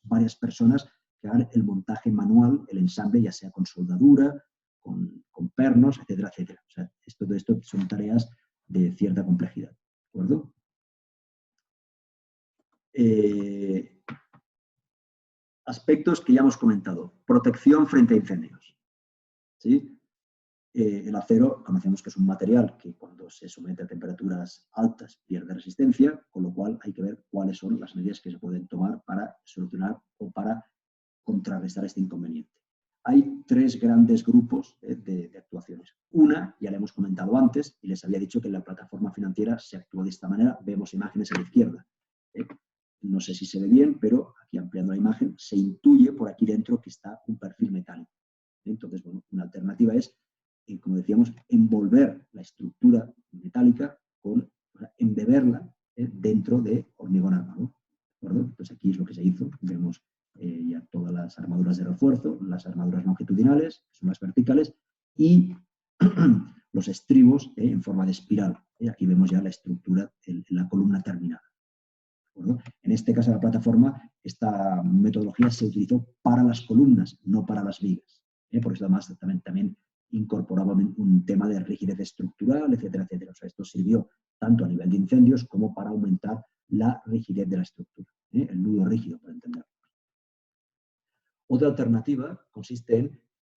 varias personas que hagan el montaje manual, el ensamble, ya sea con soldadura, con pernos, etcétera, etcétera. O sea, todo esto son tareas de cierta complejidad. ¿De acuerdo? Aspectos que ya hemos comentado. Protección frente a incendios. ¿Sí? El acero conocemos que es un material que cuando se somete a temperaturas altas pierde resistencia, con lo cual hay que ver cuáles son las medidas que se pueden tomar para solucionar o para contrarrestar este inconveniente. Hay tres grandes grupos de actuaciones. Una, ya la hemos comentado antes, y les había dicho que en la plataforma financiera se actúa de esta manera. Vemos imágenes a la izquierda. No sé si se ve bien, pero aquí ampliando la imagen, se intuye por aquí dentro que está un perfil metálico. Entonces, bueno, una alternativa es, como decíamos, envolver la estructura metálica embeberla dentro de hormigón armado. ¿De acuerdo? Pues aquí es lo que se hizo. Vemos ya todas las armaduras de refuerzo, las armaduras longitudinales, que son las verticales, y los estribos en forma de espiral. Aquí vemos ya la estructura, la columna terminada. ¿De acuerdo? En este caso de la plataforma, esta metodología se utilizó para las columnas, no para las vigas. Por eso además también incorporaba un tema de rigidez estructural, etcétera, etcétera. O sea, esto sirvió tanto a nivel de incendios como para aumentar la rigidez de la estructura, el nudo rígido, por entenderlo. Otra alternativa consiste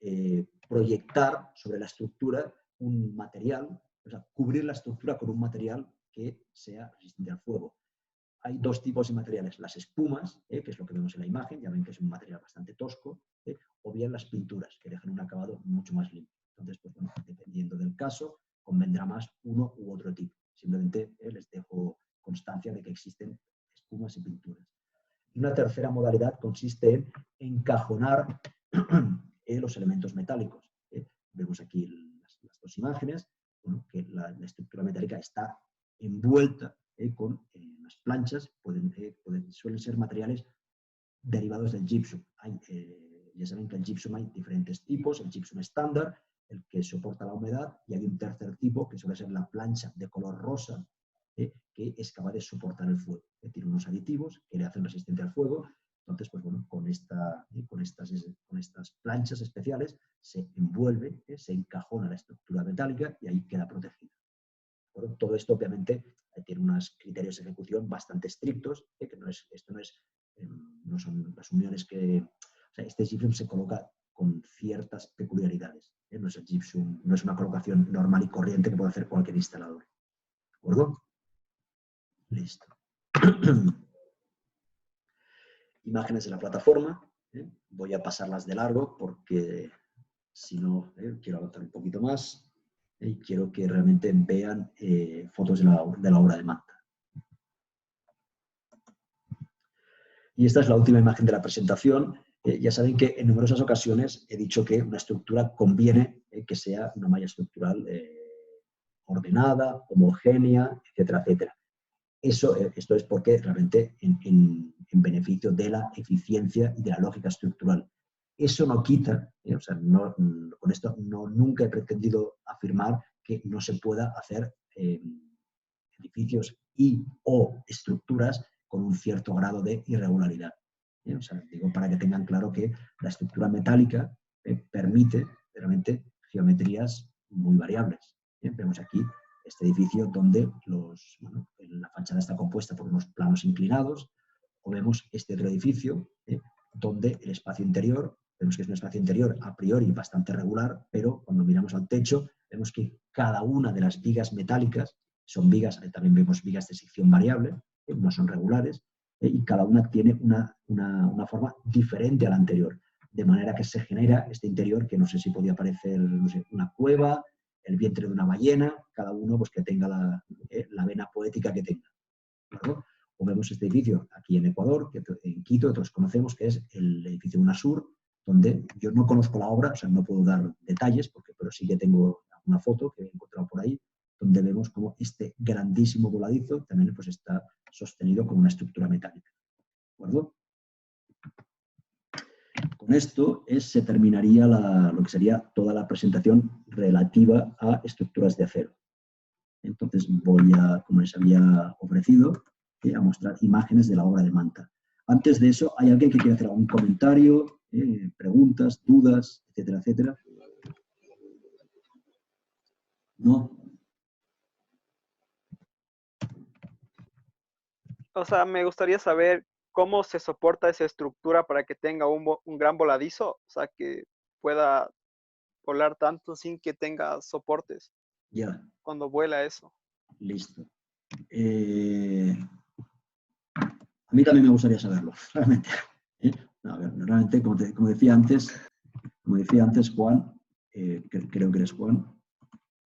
en proyectar sobre la estructura un material, o sea, cubrir la estructura con un material que sea resistente al fuego. Hay dos tipos de materiales, las espumas, que es lo que vemos en la imagen, ya ven que es un material bastante tosco, o bien las pinturas, que dejan un acabado mucho más limpio. Entonces, pues, bueno, dependiendo del caso, convendrá más uno u otro tipo. Simplemente les dejo constancia de que existen espumas y pinturas. Y una tercera modalidad consiste en encajonar los elementos metálicos. Vemos aquí las dos imágenes, bueno, que la estructura metálica está envuelta con las planchas, suelen ser materiales derivados del gypsum. Ya saben que el gypsum hay diferentes tipos, el gypsum estándar, el que soporta la humedad, y hay un tercer tipo que suele ser la plancha de color rosa, que es capaz de soportar el fuego. Tiene unos aditivos que le hacen resistente al fuego. Entonces, pues bueno, con estas planchas especiales se envuelve, se encajona la estructura metálica y ahí queda protegida. Bueno, todo esto obviamente tiene unos criterios de ejecución bastante estrictos, que no son las uniones que... O sea, este gypsum se coloca con ciertas peculiaridades. No es el gypsum, no es una colocación normal y corriente que puede hacer cualquier instalador. ¿De acuerdo? Listo. Imágenes de la plataforma. Voy a pasarlas de largo porque si no, quiero avanzar un poquito más y quiero que realmente vean fotos de la obra de Manta. Y esta es la última imagen de la presentación. Ya saben que en numerosas ocasiones he dicho que una estructura conviene que sea una malla estructural ordenada, homogénea, etcétera, etcétera. Esto es porque realmente en beneficio de la eficiencia y de la lógica estructural. Eso no quita, o sea, con esto nunca he pretendido afirmar que no se pueda hacer edificios o estructuras con un cierto grado de irregularidad. O sea, digo para que tengan claro que la estructura metálica permite realmente geometrías muy variables. Vemos aquí este edificio donde la fachada está compuesta por unos planos inclinados, o vemos este otro edificio donde el espacio interior, vemos que es un espacio interior a priori bastante regular, pero cuando miramos al techo vemos que cada una de las vigas metálicas son vigas, también vemos vigas de sección variable, no son regulares, y cada una tiene una forma diferente a la anterior, de manera que se genera este interior que no sé si podía parecer, no sé, una cueva, el vientre de una ballena, cada uno pues, que tenga la vena poética que tenga. ¿Claro? O vemos este edificio aquí en Ecuador, que en Quito, todos conocemos, que es el edificio UNASUR, donde yo no conozco la obra, o sea, no puedo dar detalles, pero sí que tengo una foto que he encontrado por ahí, donde vemos como este grandísimo voladizo también pues, está sostenido con una estructura metálica. ¿De acuerdo? Con esto se terminaría lo que sería toda la presentación relativa a estructuras de acero. Entonces voy a, como les había ofrecido, a mostrar imágenes de la obra de Manta. Antes de eso, ¿hay alguien que quiera hacer algún comentario, preguntas, dudas, etcétera, etcétera? ¿No? O sea, me gustaría saber cómo se soporta esa estructura para que tenga un gran voladizo, o sea, que pueda volar tanto sin que tenga soportes Ya, cuando vuela eso. listo. A mí también me gustaría saberlo, realmente. A ver, realmente, como decía antes, Juan, creo que eres Juan,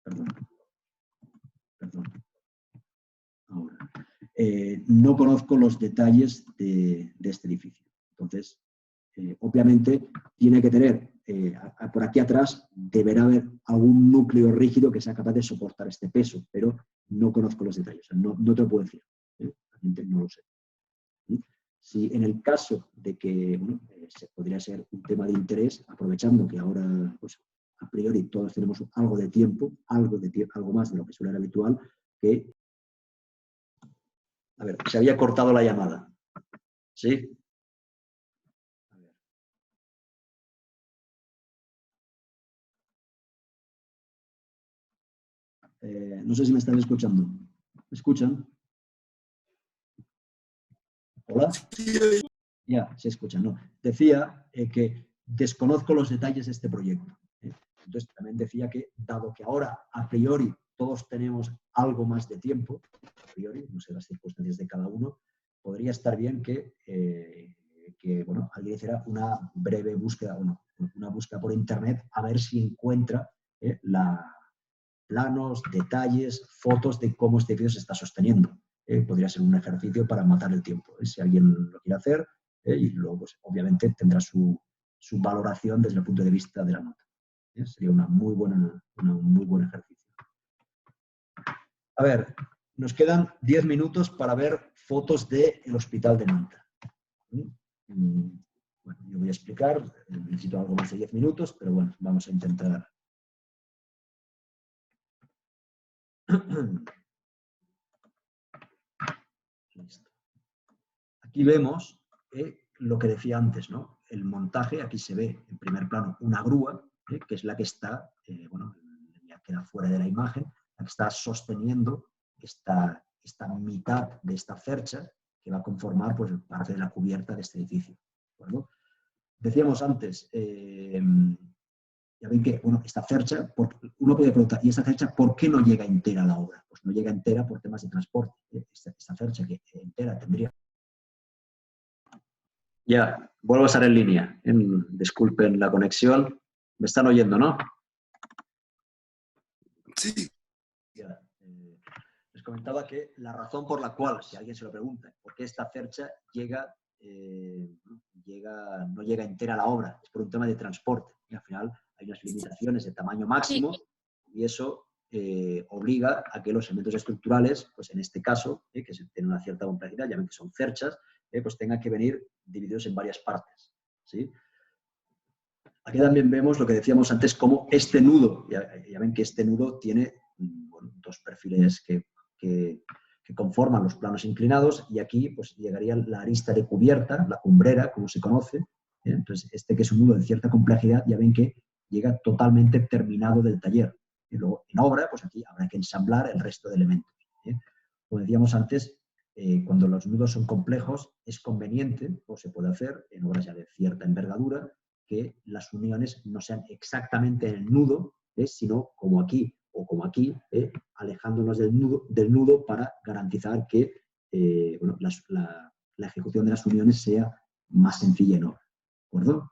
perdón. Ahora, no conozco los detalles de este edificio. Entonces, obviamente, tiene que tener, por aquí atrás, deberá haber algún núcleo rígido que sea capaz de soportar este peso, pero no conozco los detalles, o sea, no te lo puedo decir. Realmente no lo sé. Si en el caso de que podría ser un tema de interés, aprovechando que ahora, pues, a priori, todos tenemos algo de tiempo, algo más de lo que suele ser habitual, que... A ver, se había cortado la llamada. ¿Sí? A ver. No sé si me están escuchando. ¿Me escuchan? ¿Hola? Ya, se escuchan, ¿no? Decía que desconozco los detalles de este proyecto. Entonces, también decía que, dado que ahora, a priori, todos tenemos algo más de tiempo, a priori, no sé las circunstancias de cada uno, podría estar bien que bueno, alguien hiciera una breve búsqueda, una búsqueda por internet, a ver si encuentra planos, detalles, fotos de cómo este edificio se está sosteniendo. Podría ser un ejercicio para matar el tiempo. Si alguien lo quiere hacer, y luego, pues, obviamente, tendrá su valoración desde el punto de vista de la nota. Sería un muy buen ejercicio. A ver, nos quedan 10 minutos para ver fotos del Hospital de Manta. Bueno, yo voy a explicar, necesito algo más de 10 minutos, pero bueno, vamos a intentar. Listo. Aquí vemos lo que decía antes, ¿no? El montaje, aquí se ve en primer plano una grúa, que es la que está, bueno, ya queda fuera de la imagen, la que está sosteniendo esta mitad de esta cercha que va a conformar, pues, parte de la cubierta de este edificio. ¿De acuerdo? Decíamos antes, ya ven que, bueno, esta cercha, uno puede preguntar, ¿y esta cercha por qué no llega entera a la obra? Pues no llega entera por temas de transporte. Esta cercha que entera tendría... Ya, vuelvo a estar en línea. Disculpen la conexión. ¿Me están oyendo, no? Sí. Ya, les comentaba que la razón por la cual, si alguien se lo pregunta, ¿por qué esta cercha no llega entera a la obra? Es por un tema de transporte. Y al final hay unas limitaciones de tamaño máximo y eso obliga a que los elementos estructurales, pues en este caso, que tienen una cierta complejidad, ya ven que son cerchas, pues tengan que venir divididos en varias partes. ¿Sí? Aquí también vemos lo que decíamos antes, como este nudo, ya ven que este nudo tiene, bueno, dos perfiles que conforman los planos inclinados, y aquí pues llegaría la arista de cubierta, la cumbrera, como se conoce. Entonces, este que es un nudo de cierta complejidad, ya ven que llega totalmente terminado del taller. Y luego, en obra, pues aquí habrá que ensamblar el resto de elementos. Como decíamos antes, cuando los nudos son complejos, es conveniente, o se puede hacer, en obras ya de cierta envergadura, que las uniones no sean exactamente en el nudo, sino como aquí o como aquí, alejándonos del nudo para garantizar que bueno, la ejecución de las uniones sea más sencilla en obra. ¿De acuerdo?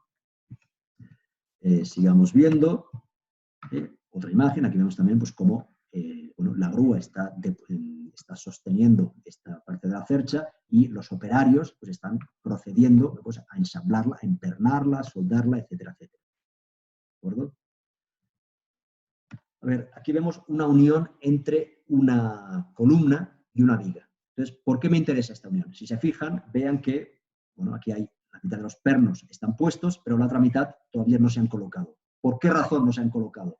Sigamos viendo. Otra imagen, aquí vemos también pues, cómo bueno, la grúa está sosteniendo esta parte de la cercha y los operarios pues, están procediendo pues, a ensamblarla, a empernarla, a soldarla, etcétera, etcétera. ¿De acuerdo? A ver, aquí vemos una unión entre una columna y una viga. Entonces, ¿por qué me interesa esta unión? Si se fijan, vean que, bueno, aquí hay la mitad de los pernos están puestos, pero la otra mitad todavía no se han colocado. ¿Por qué razón no se han colocado?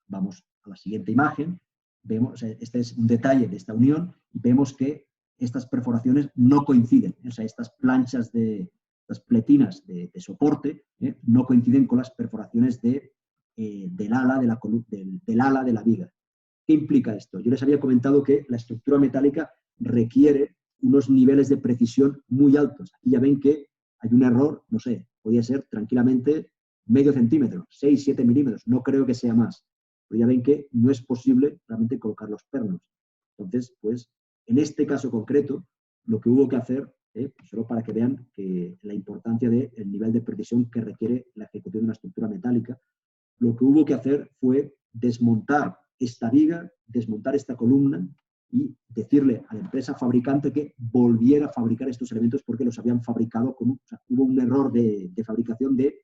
Vamos a la siguiente imagen. Vemos, este es un detalle de esta unión y vemos que estas perforaciones no coinciden. O sea, estas planchas las pletinas de soporte no coinciden con las perforaciones del ala de la viga. ¿Qué implica esto? Yo les había comentado que la estructura metálica requiere unos niveles de precisión muy altos. Aquí ya ven que hay un error, no sé, podría ser tranquilamente medio centímetro, 6, 7 milímetros, no creo que sea más. Pero ya ven que no es posible realmente colocar los pernos. Entonces, pues, en este caso concreto, lo que hubo que hacer, solo para que vean que la importancia del nivel de precisión que requiere la ejecución de una estructura metálica, lo que hubo que hacer fue desmontar esta viga, desmontar esta columna y decirle a la empresa fabricante que volviera a fabricar estos elementos porque los habían fabricado o sea, hubo un error de fabricación de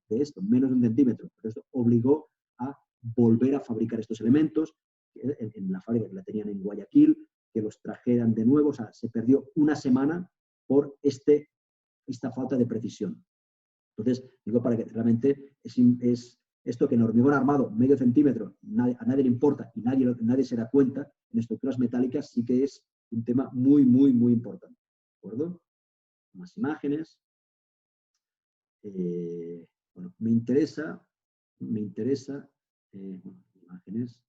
esto, menos de 1 centímetro. Pero esto obligó a volver a fabricar estos elementos en la fábrica que la tenían en Guayaquil, que los trajeran de nuevo. O sea, se perdió una semana por esta falta de precisión. Entonces, digo para que realmente es esto que en hormigón armado, medio centímetro, a nadie le importa y nadie se da cuenta, en estructuras metálicas sí que es un tema muy, muy, muy importante. ¿De acuerdo? Más imágenes. Bueno, me interesa imágenes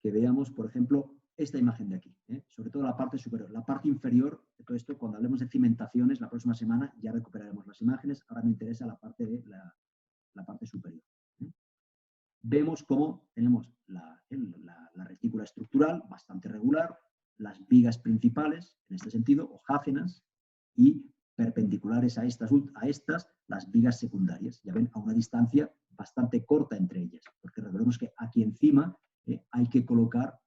que veamos, por ejemplo, esta imagen de aquí, sobre todo la parte superior. La parte inferior de todo esto, cuando hablemos de cimentaciones, la próxima semana ya recuperaremos las imágenes. Ahora me interesa la parte de la parte superior. Vemos cómo tenemos la retícula estructural bastante regular, las vigas principales, en este sentido, hojágenas, y perpendiculares a estas las vigas secundarias. Ya ven, a una distancia bastante corta entre ellas, porque recordemos que aquí encima hay que colocar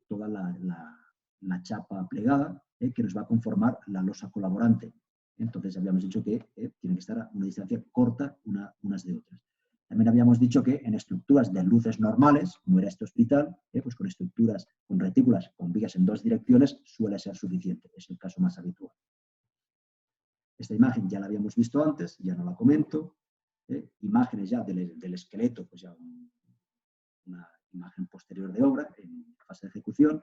toda la chapa plegada que nos va a conformar la losa colaborante. Entonces habíamos dicho que tienen que estar a una distancia corta unas de otras. También habíamos dicho que en estructuras de luces normales, como era este hospital, pues con estructuras, con retículas, con vigas en 2 direcciones, suele ser suficiente. Es el caso más habitual. Esta imagen ya la habíamos visto antes, ya no la comento. Imágenes ya del esqueleto, pues ya una imagen posterior de obra en fase de ejecución.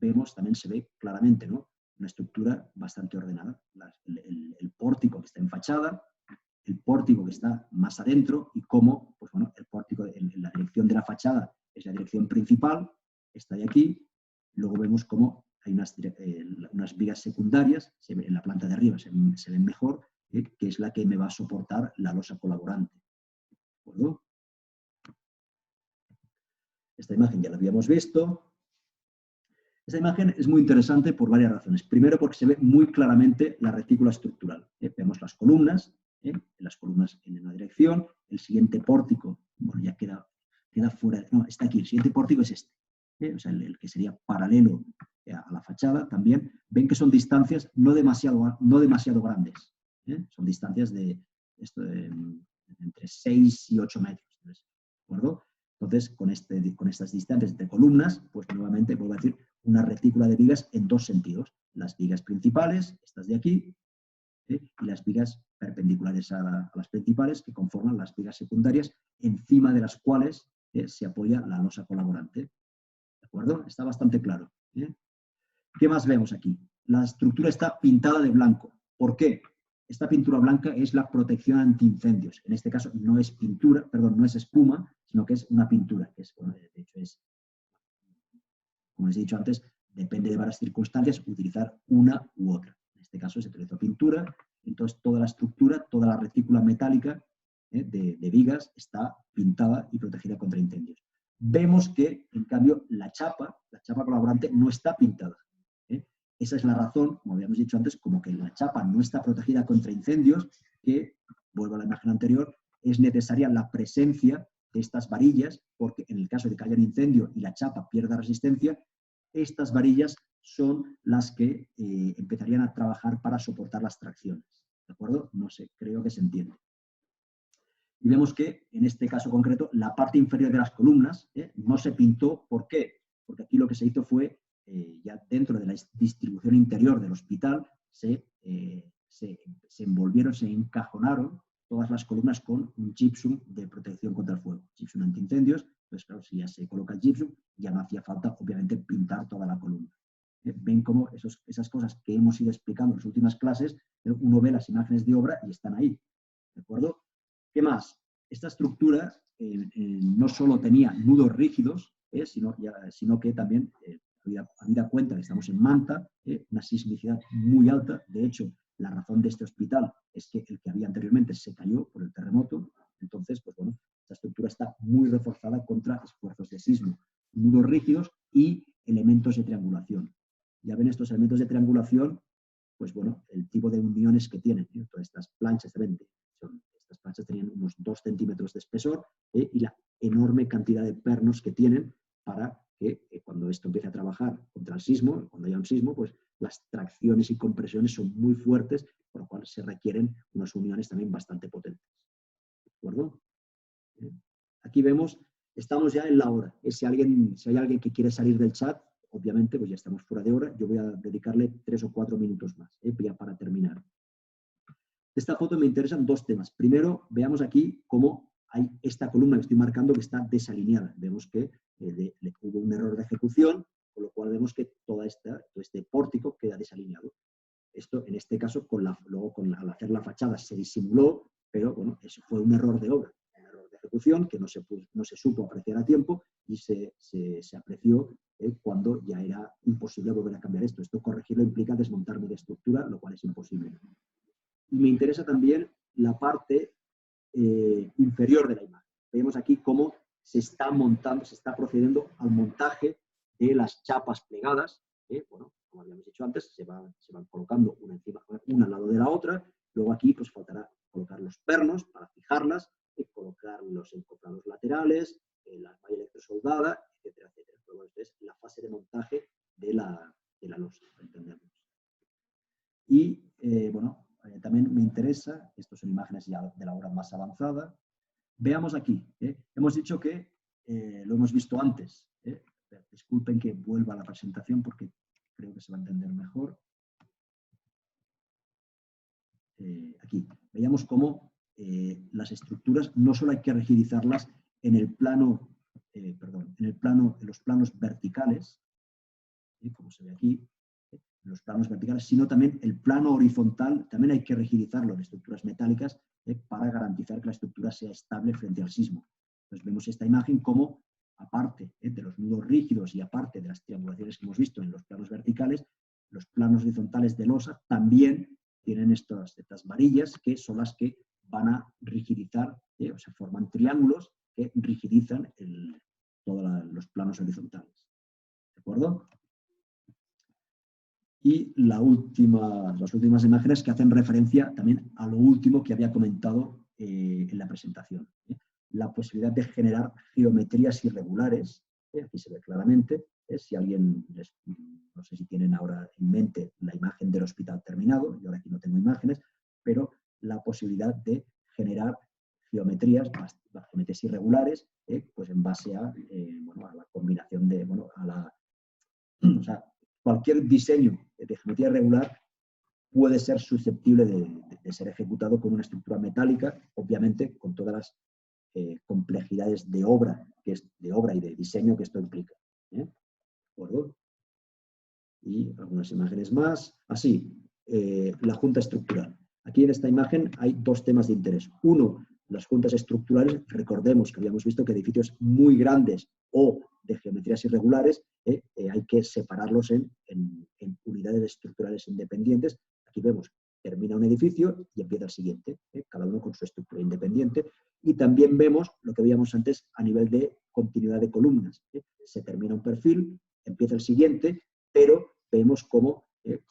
Vemos, también se ve claramente, ¿no?, una estructura bastante ordenada. El pórtico que está en fachada, el pórtico que está más adentro y cómo, pues bueno, el pórtico en la dirección de la fachada es la dirección principal, está de aquí. Luego vemos cómo hay unas vigas secundarias, en la planta de arriba se ven mejor, que es la que me va a soportar la losa colaborante. ¿De acuerdo? Esta imagen ya la habíamos visto. Esta imagen es muy interesante por varias razones. Primero, porque se ve muy claramente la retícula estructural. Vemos las columnas en una dirección. El siguiente pórtico, bueno, ya queda fuera. No, está aquí. El siguiente pórtico es este. O sea, el que sería paralelo a la fachada también. Ven que son distancias no demasiado grandes. Son distancias de entre 6 y 8 metros. ¿De acuerdo? Entonces, con estas distancias entre columnas, pues nuevamente vuelvo a decir, una retícula de vigas en 2 sentidos. Las vigas principales, estas de aquí, y las vigas perpendiculares a las principales, que conforman las vigas secundarias, encima de las cuales se apoya la losa colaborante. ¿De acuerdo? Está bastante claro. ¿Qué más vemos aquí? La estructura está pintada de blanco. ¿Por qué? Esta pintura blanca es la protección antiincendios. En este caso no es pintura, perdón, no es espuma, sino que es una pintura, que es, bueno, de hecho es, como les he dicho antes, depende de varias circunstancias, utilizar una u otra. En este caso se utilizó pintura, entonces toda la estructura, toda la retícula metálica de vigas está pintada y protegida contra incendios. Vemos que, en cambio, la chapa colaborante no está pintada. Esa es la razón, como habíamos dicho antes, como que la chapa no está protegida contra incendios, que, vuelvo a la imagen anterior, es necesaria la presencia de estas varillas, porque en el caso de que haya un incendio y la chapa pierda resistencia, estas varillas son las que empezarían a trabajar para soportar las tracciones. ¿De acuerdo? No sé, creo que se entiende. Y vemos que, en este caso concreto, la parte inferior de las columnas no se pintó. ¿Por qué? Porque aquí lo que se hizo fue, ya dentro de la distribución interior del hospital, se envolvieron, se encajonaron todas las columnas con un gypsum de protección contra el fuego, gypsum antiincendios. Entonces, claro, si ya se coloca el gypsum, ya no hacía falta, obviamente, pintar toda la columna. Ven cómo esas cosas que hemos ido explicando en las últimas clases, uno ve las imágenes de obra y están ahí. ¿De acuerdo? ¿Qué más? Esta estructura no solo tenía nudos rígidos, sino que también, habida cuenta que estamos en Manta, una sismicidad muy alta. De hecho, la razón de este hospital es que el que había anteriormente se cayó por el terremoto. Entonces, pues bueno, esta estructura está muy reforzada contra esfuerzos de sismo. Nudos rígidos y elementos de triangulación. Ya ven estos elementos de triangulación, pues bueno, el tipo de uniones que tienen. Todas estas planchas de estas planchas tenían unos 2 centímetros de espesor y la enorme cantidad de pernos que tienen para que cuando esto empiece a trabajar contra el sismo, cuando haya un sismo, pues las tracciones y compresiones son muy fuertes, por lo cual se requieren unas uniones también bastante potentes. ¿De acuerdo? Aquí vemos, estamos ya en la hora. Si hay alguien que quiere salir del chat, obviamente, pues ya estamos fuera de hora. Yo voy a dedicarle 3 o 4 minutos más, ya para terminar. De esta foto me interesan 2 temas. Primero, veamos aquí cómo hay esta columna que estoy marcando que está desalineada. Vemos que hubo un error de ejecución, con lo cual vemos que todo este pórtico queda desalineado. Esto, en este caso, al hacer la fachada se disimuló, pero bueno, eso fue un error de obra, un error de ejecución que no se supo apreciar a tiempo y se apreció cuando ya era imposible volver a cambiar esto. Esto corregirlo implica desmontar media estructura, lo cual es imposible. Y me interesa también la parte inferior de la imagen. Vemos aquí cómo se está procediendo al montaje de las chapas plegadas. Bueno, como habíamos dicho antes, se van colocando una al lado de la otra. Luego aquí pues faltará colocar los pernos para fijarlas, colocar los encoplados laterales, la malla electrosoldada, etcétera, etcétera. Pero bueno, esta es la fase de montaje de la losa, para entendernos. Y bueno, también me interesa, estas son imágenes ya de la obra más avanzada. Veamos aquí, hemos dicho que lo hemos visto antes. Disculpen que vuelva a la presentación porque creo que se va a entender mejor. Aquí, veamos cómo las estructuras no solo hay que rigidizarlas en el plano, en los planos verticales, como se ve aquí, los planos verticales, sino también el plano horizontal, también hay que rigidizarlo en estructuras metálicas para garantizar que la estructura sea estable frente al sismo. Entonces vemos esta imagen como, aparte de los nudos rígidos y aparte de las triangulaciones que hemos visto en los planos verticales, los planos horizontales de losa también tienen estas varillas que son las que van a rigidizar, o sea, forman triángulos que rigidizan todos los planos horizontales. ¿De acuerdo? Y las últimas imágenes que hacen referencia también a lo último que había comentado en la presentación. La posibilidad de generar geometrías irregulares, aquí se ve claramente, si alguien, no sé si tienen ahora en mente la imagen del hospital terminado, yo ahora aquí no tengo imágenes, pero la posibilidad de generar geometrías irregulares, pues en base a la combinación de, o sea, cualquier diseño de geometría irregular puede ser susceptible de ser ejecutado con una estructura metálica, obviamente con todas las complejidades de obra y de diseño que esto implica. ¿De acuerdo? Y algunas imágenes más. Así, la junta estructural. Aquí en esta imagen hay 2 temas de interés. Uno, las juntas estructurales. Recordemos que habíamos visto que edificios muy grandes o de geometrías irregulares hay que separarlos en unidades estructurales independientes. Aquí vemos, termina un edificio y empieza el siguiente, cada uno con su estructura independiente. Y también vemos lo que veíamos antes a nivel de continuidad de columnas. Se termina un perfil, empieza el siguiente, pero vemos cómo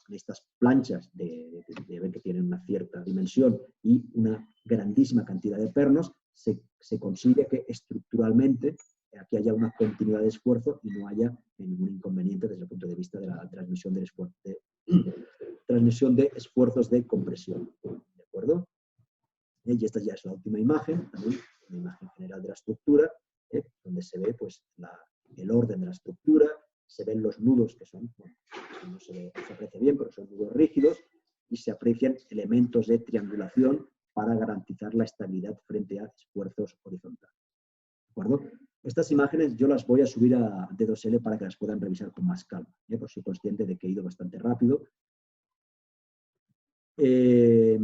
estas planchas que tienen una cierta dimensión y una grandísima cantidad de pernos, se consigue que estructuralmente aquí haya una continuidad de esfuerzo y no haya ningún inconveniente desde el punto de vista de la transmisión del esfuerzo, transmisión de esfuerzos de compresión. ¿De acuerdo? Y esta ya es la última imagen, también una imagen general de la estructura, donde se ve pues, el orden de la estructura, se ven los nudos que son, bueno, no se aprecia bien, pero son nudos rígidos, y se aprecian elementos de triangulación para garantizar la estabilidad frente a esfuerzos horizontales. ¿De acuerdo? Estas imágenes yo las voy a subir a D2L para que las puedan revisar con más calma, porque soy consciente de que he ido bastante rápido. ¿Qué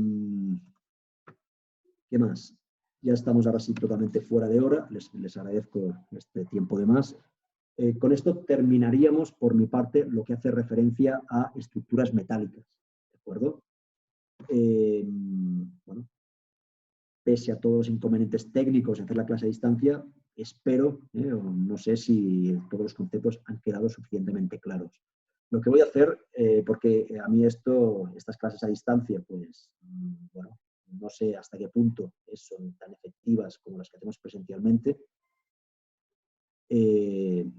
más? Ya estamos ahora sí totalmente fuera de hora. Les agradezco este tiempo de más. Con esto terminaríamos, por mi parte, lo que hace referencia a estructuras metálicas. ¿De acuerdo? Bueno, pese a todos los inconvenientes técnicos de hacer la clase a distancia, espero, o no sé si todos los conceptos han quedado suficientemente claros. Lo que voy a hacer, porque a mí estas clases a distancia, pues, bueno, no sé hasta qué punto son tan efectivas como las que hacemos presencialmente. En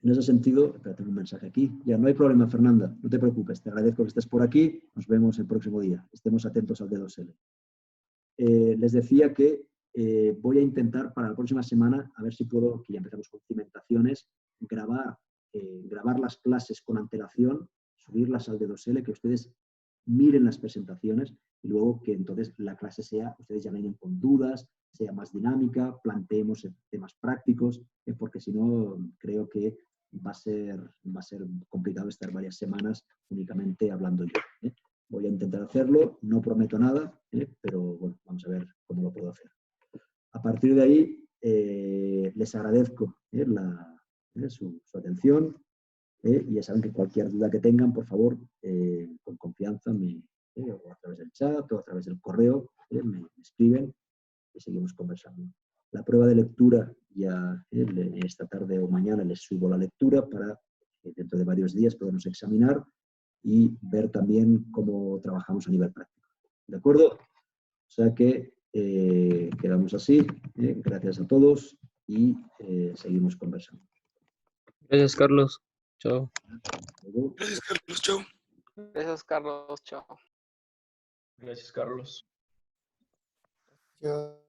ese sentido, espera, tengo un mensaje aquí. Ya, no hay problema, Fernanda, no te preocupes, te agradezco que estés por aquí. Nos vemos el próximo día. Estemos atentos al D2L. Les decía que voy a intentar para la próxima semana, a ver si puedo, que ya empezamos con cimentaciones, grabar las clases con antelación, subirlas al D2L, que ustedes miren las presentaciones y luego que entonces la clase ustedes ya vengan con dudas, sea más dinámica, planteemos temas prácticos, porque si no creo que va a ser complicado estar varias semanas únicamente hablando yo. Voy a intentar hacerlo, no prometo nada, pero bueno, vamos a ver cómo lo puedo hacer. A partir de ahí, les agradezco su atención y ya saben que cualquier duda que tengan, por favor, con confianza, o a través del chat o a través del correo, me escriben y seguimos conversando. La prueba de lectura ya esta tarde o mañana les subo la lectura para dentro de varios días podernos examinar y ver también cómo trabajamos a nivel práctico. ¿De acuerdo? O sea que quedamos así. Gracias a todos y seguimos conversando. Gracias, Carlos. Chao. Gracias, Carlos. Chao. Gracias, Carlos. Chao. Gracias, Carlos. Ya.